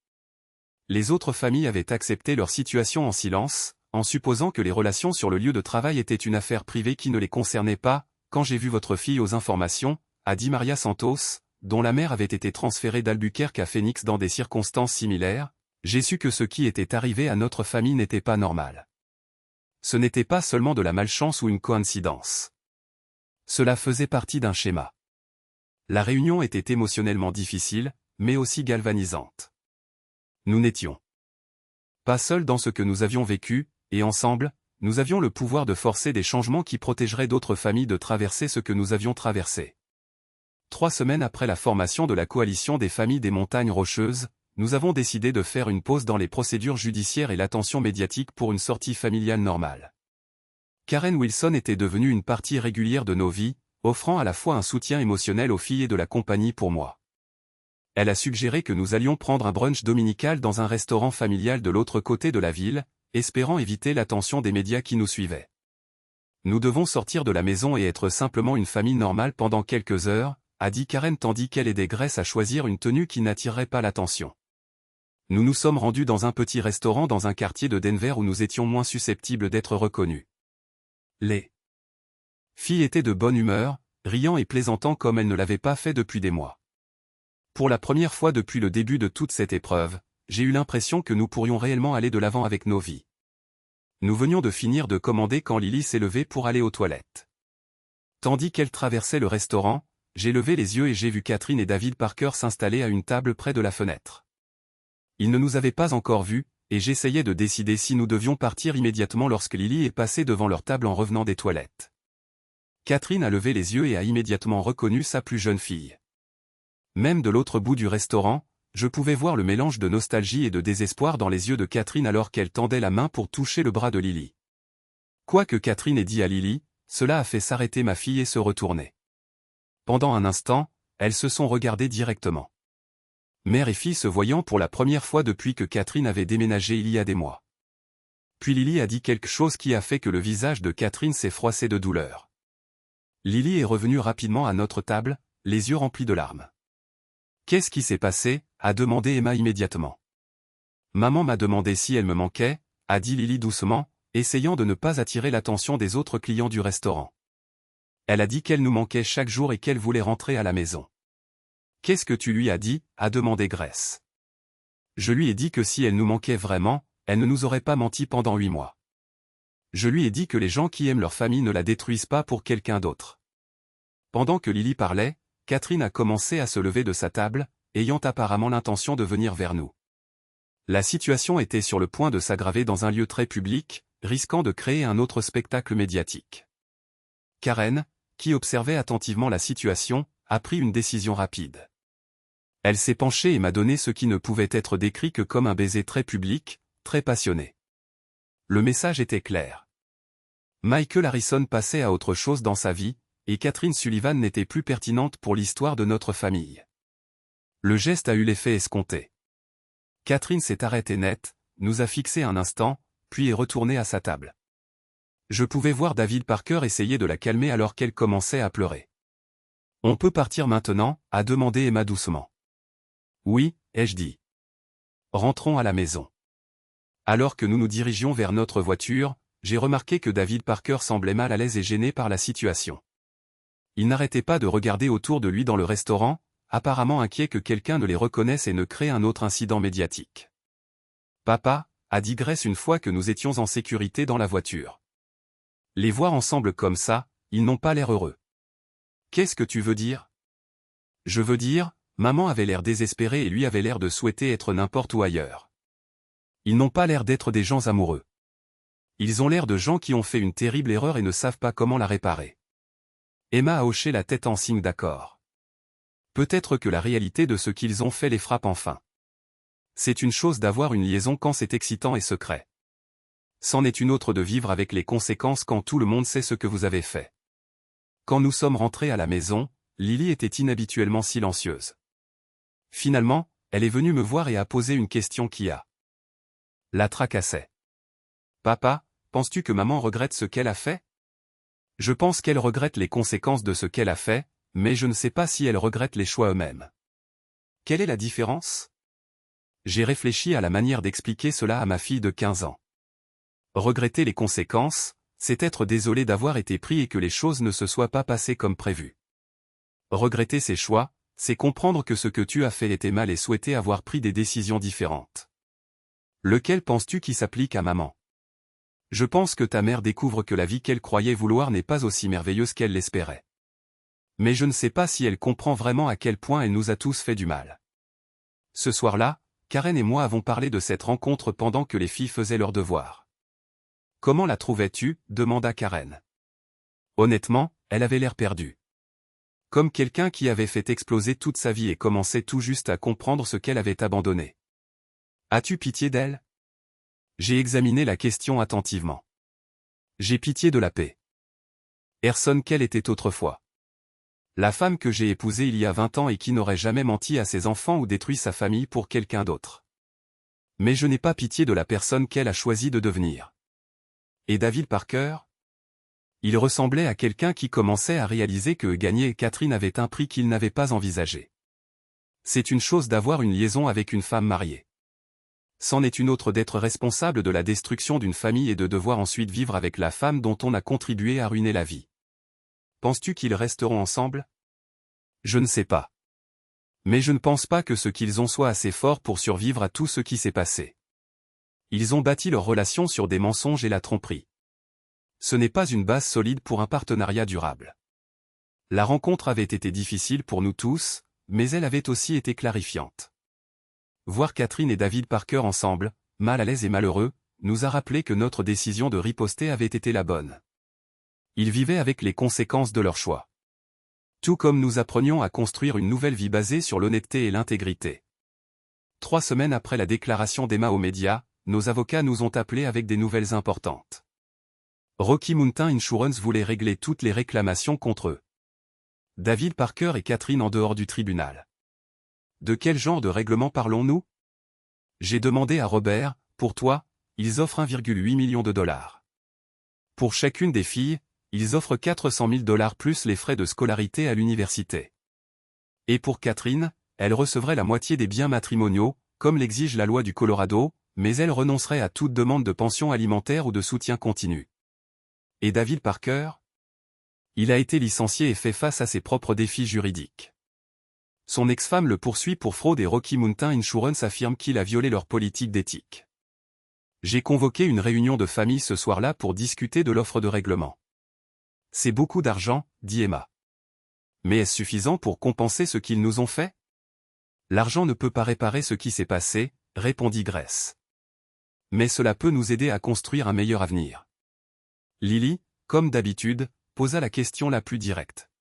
Les autres familles avaient accepté leur situation en silence, en supposant que les relations sur le lieu de travail étaient une affaire privée qui ne les concernait pas. Quand j'ai vu votre fille aux informations, a dit Maria Santos, dont la mère avait été transférée d'Albuquerque à Phoenix dans des circonstances similaires, j'ai su que ce qui était arrivé à notre famille n'était pas normal. Ce n'était pas seulement de la malchance ou une coïncidence. Cela faisait partie d'un schéma. La réunion était émotionnellement difficile, mais aussi galvanisante. Nous n'étions pas seuls dans ce que nous avions vécu, et ensemble, nous avions le pouvoir de forcer des changements qui protégeraient d'autres familles de traverser ce que nous avions traversé. 3 semaines après la formation de la Coalition des familles des montagnes rocheuses, nous avons décidé de faire une pause dans les procédures judiciaires et l'attention médiatique pour une sortie familiale normale. Karen Wilson était devenue une partie régulière de nos vies, offrant à la fois un soutien émotionnel aux filles et de la compagnie pour moi. elle a suggéré que nous allions prendre un brunch dominical dans un restaurant familial de l'autre côté de la ville, espérant éviter l'attention des médias qui nous suivaient. Nous devons sortir de la maison et être simplement une famille normale pendant quelques heures, a dit Karen tandis qu'elle aidait Grace à choisir une tenue qui n'attirerait pas l'attention. Nous nous sommes rendus dans un petit restaurant dans un quartier de Denver où nous étions moins susceptibles d'être reconnus. Les filles étaient de bonne humeur, riant et plaisantant comme elles ne l'avaient pas fait depuis des mois. Pour la première fois depuis le début de toute cette épreuve, j'ai eu l'impression que nous pourrions réellement aller de l'avant avec nos vies. Nous venions de finir de commander quand Lily s'est levée pour aller aux toilettes. Tandis qu'elle traversait le restaurant, j'ai levé les yeux et j'ai vu Catherine et David Parker s'installer à une table près de la fenêtre. Ils ne nous avaient pas encore vus, et j'essayais de décider si nous devions partir immédiatement lorsque Lily est passée devant leur table en revenant des toilettes. Catherine a levé les yeux et a immédiatement reconnu sa plus jeune fille. Même de l'autre bout du restaurant, je pouvais voir le mélange de nostalgie et de désespoir dans les yeux de Catherine alors qu'elle tendait la main pour toucher le bras de Lily. Quoi que Catherine ait dit à Lily, cela a fait s'arrêter ma fille et se retourner. Pendant un instant, elles se sont regardées directement. Mère et fille se voyant pour la première fois depuis que Catherine avait déménagé il y a des mois. Puis Lily a dit quelque chose qui a fait que le visage de Catherine s'est froissé de douleur. Lily est revenue rapidement à notre table, les yeux remplis de larmes. « Qu'est-ce qui s'est passé ?» a demandé Emma immédiatement. « Maman m'a demandé si elle me manquait », a dit Lily doucement, essayant de ne pas attirer l'attention des autres clients du restaurant. Elle a dit qu'elle nous manquait chaque jour et qu'elle voulait rentrer à la maison. « Qu'est-ce que tu lui as dit ?» a demandé Grace. Je lui ai dit que si elle nous manquait vraiment, elle ne nous aurait pas menti pendant 8 mois. Je lui ai dit que les gens qui aiment leur famille ne la détruisent pas pour quelqu'un d'autre. Pendant que Lily parlait, Catherine a commencé à se lever de sa table, ayant apparemment l'intention de venir vers nous. La situation était sur le point de s'aggraver dans un lieu très public, risquant de créer un autre spectacle médiatique. Karen, qui observait attentivement la situation, a pris une décision rapide. Elle s'est penchée et m'a donné ce qui ne pouvait être décrit que comme un baiser très public, très passionné. Le message était clair. Michael Harrison passait à autre chose dans sa vie, et Catherine Sullivan n'était plus pertinente pour l'histoire de notre famille. Le geste a eu l'effet escompté. Catherine s'est arrêtée net, nous a fixé un instant, puis est retournée à sa table. Je pouvais voir David Parker essayer de la calmer alors qu'elle commençait à pleurer. « On peut partir maintenant ?» a demandé Emma doucement. « Oui » ai-je dit. « Rentrons à la maison. » Alors que nous nous dirigions vers notre voiture, j'ai remarqué que David Parker semblait mal à l'aise et gêné par la situation. Il n'arrêtait pas de regarder autour de lui dans le restaurant, apparemment inquiet que quelqu'un ne les reconnaisse et ne crée un autre incident médiatique. « Papa » a dit Grace une fois que nous étions en sécurité dans la voiture. « Les voir ensemble comme ça, ils n'ont pas l'air heureux. »« Qu'est-ce que tu veux dire ?»« Je veux dire, maman avait l'air désespérée et lui avait l'air de souhaiter être n'importe où ailleurs. Ils n'ont pas l'air d'être des gens amoureux. Ils ont l'air de gens qui ont fait une terrible erreur et ne savent pas comment la réparer. » Emma a hoché la tête en signe d'accord. Peut-être que la réalité de ce qu'ils ont fait les frappe enfin. C'est une chose d'avoir une liaison quand c'est excitant et secret. C'en est une autre de vivre avec les conséquences quand tout le monde sait ce que vous avez fait. Quand nous sommes rentrés à la maison, Lily était inhabituellement silencieuse. Finalement, elle est venue me voir et a posé une question qui la tracassait. « Papa, penses-tu que maman regrette ce qu'elle a fait ? » Je pense qu'elle regrette les conséquences de ce qu'elle a fait, mais je ne sais pas si elle regrette les choix eux-mêmes. Quelle est la différence ? J'ai réfléchi à la manière d'expliquer cela à ma fille de 15 ans. Regretter les conséquences, c'est être désolé d'avoir été pris et que les choses ne se soient pas passées comme prévu. Regretter ses choix, c'est comprendre que ce que tu as fait était mal et souhaiter avoir pris des décisions différentes. Lequel penses-tu qui s'applique à maman ? Je pense que ta mère découvre que la vie qu'elle croyait vouloir n'est pas aussi merveilleuse qu'elle l'espérait. Mais je ne sais pas si elle comprend vraiment à quel point elle nous a tous fait du mal. Ce soir-là, Karen et moi avons parlé de cette rencontre pendant que les filles faisaient leurs devoirs. « Comment la trouvais-tu » demanda Karen. Honnêtement, elle avait l'air perdue. Comme quelqu'un qui avait fait exploser toute sa vie et commençait tout juste à comprendre ce qu'elle avait abandonné. « As-tu pitié d'elle » J'ai examiné la question attentivement. J'ai pitié de la paix. Personne qu'elle était autrefois. La femme que j'ai épousée il y a 20 ans et qui n'aurait jamais menti à ses enfants ou détruit sa famille pour quelqu'un d'autre. Mais je n'ai pas pitié de la personne qu'elle a choisi de devenir. Et David Parker? Il ressemblait à quelqu'un qui commençait à réaliser que gagner Catherine avait un prix qu'il n'avait pas envisagé. C'est une chose d'avoir une liaison avec une femme mariée. C'en est une autre d'être responsable de la destruction d'une famille et de devoir ensuite vivre avec la femme dont on a contribué à ruiner la vie. Penses-tu qu'ils resteront ensemble? Je ne sais pas. Mais je ne pense pas que ce qu'ils ont soit assez fort pour survivre à tout ce qui s'est passé. Ils ont bâti leur relation sur des mensonges et la tromperie. Ce n'est pas une base solide pour un partenariat durable. La rencontre avait été difficile pour nous tous, mais elle avait aussi été clarifiante. Voir Catherine et David Parker ensemble, mal à l'aise et malheureux, nous a rappelé que notre décision de riposter avait été la bonne. Ils vivaient avec les conséquences de leur choix. Tout comme nous apprenions à construire une nouvelle vie basée sur l'honnêteté et l'intégrité. 3 semaines après la déclaration d'Emma aux médias, nos avocats nous ont appelés avec des nouvelles importantes. Rocky Mountain Insurance voulait régler toutes les réclamations contre eux. David Parker et Catherine en dehors du tribunal. De quel genre de règlement parlons-nous? J'ai demandé à Robert, pour toi, ils offrent 1,8 million de dollars. Pour chacune des filles, ils offrent 400 000 $ plus les frais de scolarité à l'université. Et pour Catherine, elle recevrait la moitié des biens matrimoniaux, comme l'exige la loi du Colorado, mais elle renoncerait à toute demande de pension alimentaire ou de soutien continu. Et David Parker? Il a été licencié et fait face à ses propres défis juridiques. Son ex-femme le poursuit pour fraude et Rocky Mountain Insurance affirme qu'il a violé leur politique d'éthique. J'ai convoqué une réunion de famille ce soir-là pour discuter de l'offre de règlement. C'est beaucoup d'argent, dit Emma. Mais est-ce suffisant pour compenser ce qu'ils nous ont fait? L'argent ne peut pas réparer ce qui s'est passé, répondit Grace. Mais cela peut nous aider à construire un meilleur avenir. Lily, comme d'habitude, posa la question la plus directe.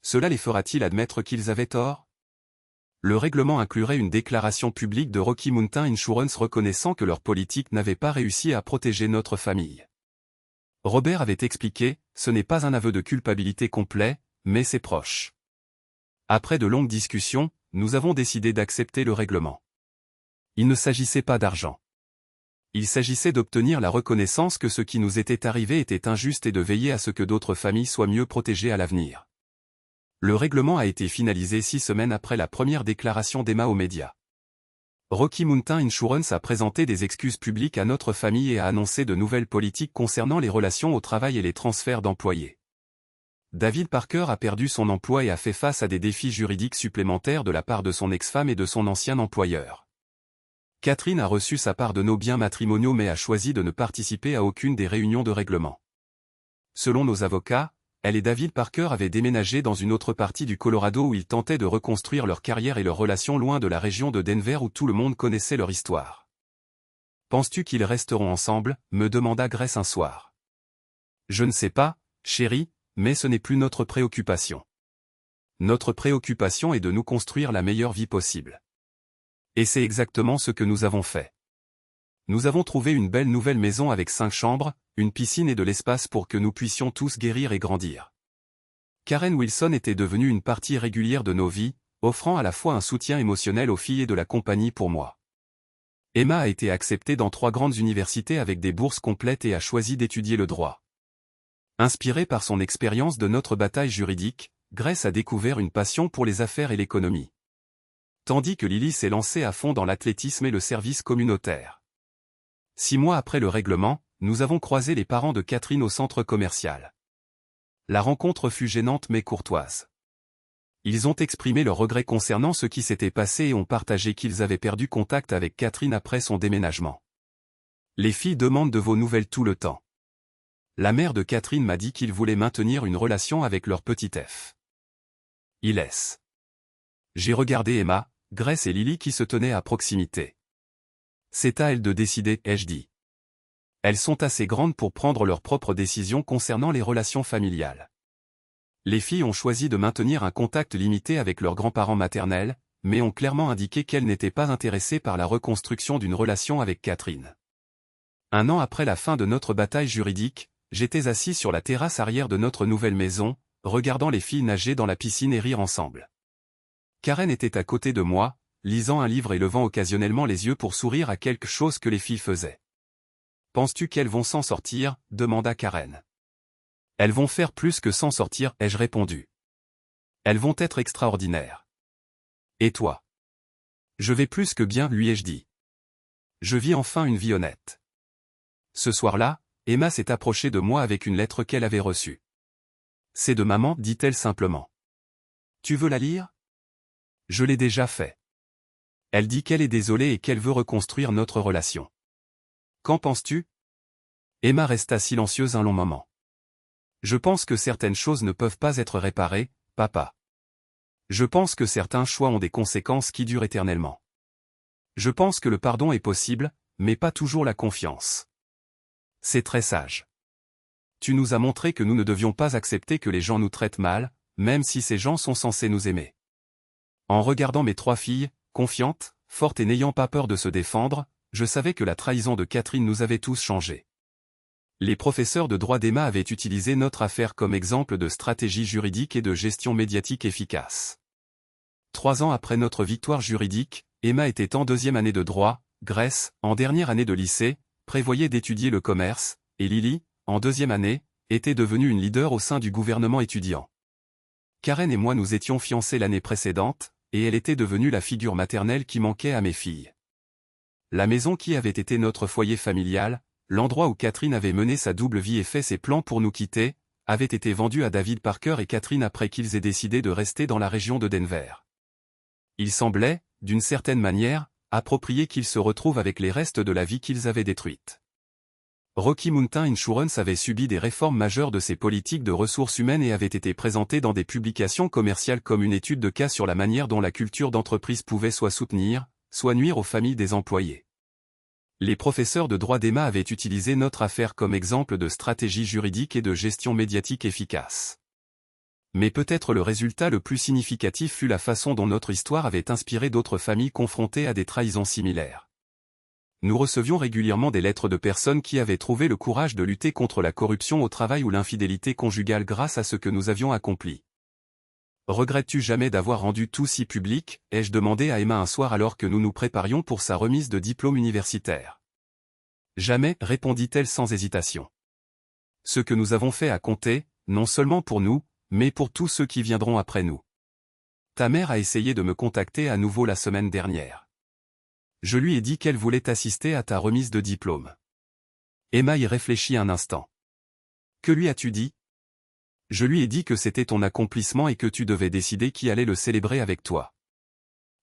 Cela les fera-t-il admettre qu'ils avaient tort? Le règlement inclurait une déclaration publique de Rocky Mountain Insurance reconnaissant que leur politique n'avait pas réussi à protéger notre famille. Robert avait expliqué, ce n'est pas un aveu de culpabilité complet, mais c'est proche. Après de longues discussions, nous avons décidé d'accepter le règlement. Il ne s'agissait pas d'argent. Il s'agissait d'obtenir la reconnaissance que ce qui nous était arrivé était injuste et de veiller à ce que d'autres familles soient mieux protégées à l'avenir. Le règlement a été finalisé 6 semaines après la première déclaration d'Emma aux médias. Rocky Mountain Insurance a présenté des excuses publiques à notre famille et a annoncé de nouvelles politiques concernant les relations au travail et les transferts d'employés. David Parker a perdu son emploi et a fait face à des défis juridiques supplémentaires de la part de son ex-femme et de son ancien employeur. Catherine a reçu sa part de nos biens matrimoniaux mais a choisi de ne participer à aucune des réunions de règlement. Selon nos avocats, elle et David Parker avaient déménagé dans une autre partie du Colorado où ils tentaient de reconstruire leur carrière et leurs relations loin de la région de Denver où tout le monde connaissait leur histoire. Penses-tu qu'ils resteront ensemble? Me demanda Grace un soir. Je ne sais pas, chérie, mais ce n'est plus notre préoccupation. Notre préoccupation est de nous construire la meilleure vie possible. Et c'est exactement ce que nous avons fait. Nous avons trouvé une belle nouvelle maison avec 5 chambres, une piscine et de l'espace pour que nous puissions tous guérir et grandir. Karen Wilson était devenue une partie régulière de nos vies, offrant à la fois un soutien émotionnel aux filles et de la compagnie pour moi. Emma a été acceptée dans 3 grandes universités avec des bourses complètes et a choisi d'étudier le droit. Inspirée par son expérience de notre bataille juridique, Grace a découvert une passion pour les affaires et l'économie. Tandis que Lily s'est lancée à fond dans l'athlétisme et le service communautaire. 6 mois après le règlement, nous avons croisé les parents de Catherine au centre commercial. La rencontre fut gênante mais courtoise. Ils ont exprimé leurs regrets concernant ce qui s'était passé et ont partagé qu'ils avaient perdu contact avec Catherine après son déménagement. Les filles demandent de vos nouvelles tout le temps. La mère de Catherine m'a dit qu'ils voulaient maintenir une relation avec leur petit F. Il laisse. J'ai regardé Emma, Grace et Lily qui se tenaient à proximité. C'est à elles de décider, ai-je dit. Elles sont assez grandes pour prendre leurs propres décisions concernant les relations familiales. Les filles ont choisi de maintenir un contact limité avec leurs grands-parents maternels, mais ont clairement indiqué qu'elles n'étaient pas intéressées par la reconstruction d'une relation avec Catherine. 1 an après la fin de notre bataille juridique, j'étais assis sur la terrasse arrière de notre nouvelle maison, regardant les filles nager dans la piscine et rire ensemble. Karen était à côté de moi, lisant un livre et levant occasionnellement les yeux pour sourire à quelque chose que les filles faisaient. « Penses-tu qu'elles vont s'en sortir ?» demanda Karen. « Elles vont faire plus que s'en sortir » ai-je répondu. « Elles vont être extraordinaires. »« Et toi ?»« Je vais plus que bien » lui ai-je dit. « Je vis enfin une vie honnête. » Ce soir-là, Emma s'est approchée de moi avec une lettre qu'elle avait reçue. « C'est de maman » dit-elle simplement. « Tu veux la lire ?» Je l'ai déjà fait. Elle dit qu'elle est désolée et qu'elle veut reconstruire notre relation. Qu'en penses-tu? Emma resta silencieuse un long moment. Je pense que certaines choses ne peuvent pas être réparées, papa. Je pense que certains choix ont des conséquences qui durent éternellement. Je pense que le pardon est possible, mais pas toujours la confiance. C'est très sage. Tu nous as montré que nous ne devions pas accepter que les gens nous traitent mal, même si ces gens sont censés nous aimer. En regardant mes 3 filles, confiantes, fortes et n'ayant pas peur de se défendre, je savais que la trahison de Catherine nous avait tous changés. Les professeurs de droit d'Emma avaient utilisé notre affaire comme exemple de stratégie juridique et de gestion médiatique efficace. 3 ans après notre victoire juridique, Emma était en 2e année de droit, Grace, en dernière année de lycée, prévoyait d'étudier le commerce, et Lily, en 2e année, était devenue une leader au sein du gouvernement étudiant. Karen et moi nous étions fiancés l'année précédente, et elle était devenue la figure maternelle qui manquait à mes filles. La maison qui avait été notre foyer familial, l'endroit où Catherine avait mené sa double vie et fait ses plans pour nous quitter, avait été vendue à David Parker et Catherine après qu'ils aient décidé de rester dans la région de Denver. Il semblait, d'une certaine manière, approprié qu'ils se retrouvent avec les restes de la vie qu'ils avaient détruite. Rocky Mountain Insurance avait subi des réformes majeures de ses politiques de ressources humaines et avait été présenté dans des publications commerciales comme une étude de cas sur la manière dont la culture d'entreprise pouvait soit soutenir, soit nuire aux familles des employés. Les professeurs de droit d'Emma avaient utilisé notre affaire comme exemple de stratégie juridique et de gestion médiatique efficace. Mais peut-être le résultat le plus significatif fut la façon dont notre histoire avait inspiré d'autres familles confrontées à des trahisons similaires. Nous recevions régulièrement des lettres de personnes qui avaient trouvé le courage de lutter contre la corruption au travail ou l'infidélité conjugale grâce à ce que nous avions accompli. « Regrettes-tu jamais d'avoir rendu tout si public ?» ai-je demandé à Emma un soir alors que nous nous préparions pour sa remise de diplôme universitaire. « Jamais, répondit-elle sans hésitation. Ce que nous avons fait a compté, non seulement pour nous, mais pour tous ceux qui viendront après nous. Ta mère a essayé de me contacter à nouveau la semaine dernière. Je lui ai dit qu'elle voulait assister à ta remise de diplôme. Emma y réfléchit un instant. Que lui as-tu dit? Je lui ai dit que c'était ton accomplissement et que tu devais décider qui allait le célébrer avec toi.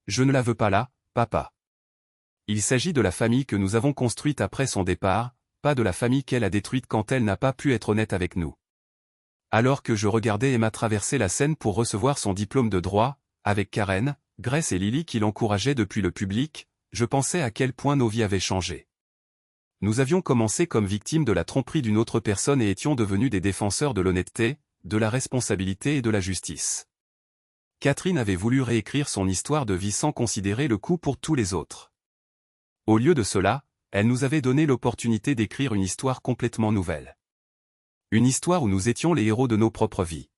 Je ne la veux pas là, papa. Il s'agit de la famille que nous avons construite après son départ, pas de la famille qu'elle a détruite quand elle n'a pas pu être honnête avec nous. Alors que je regardais Emma traverser la scène pour recevoir son diplôme de droit, avec Karen, Grace et Lily qui l'encourageaient depuis le public, je pensais à quel point nos vies avaient changé. Nous avions commencé comme victimes de la tromperie d'une autre personne et étions devenus des défenseurs de l'honnêteté, de la responsabilité et de la justice. Catherine avait voulu réécrire son histoire de vie sans considérer le coût pour tous les autres. Au lieu de cela, elle nous avait donné l'opportunité d'écrire une histoire complètement nouvelle. Une histoire où nous étions les héros de nos propres vies.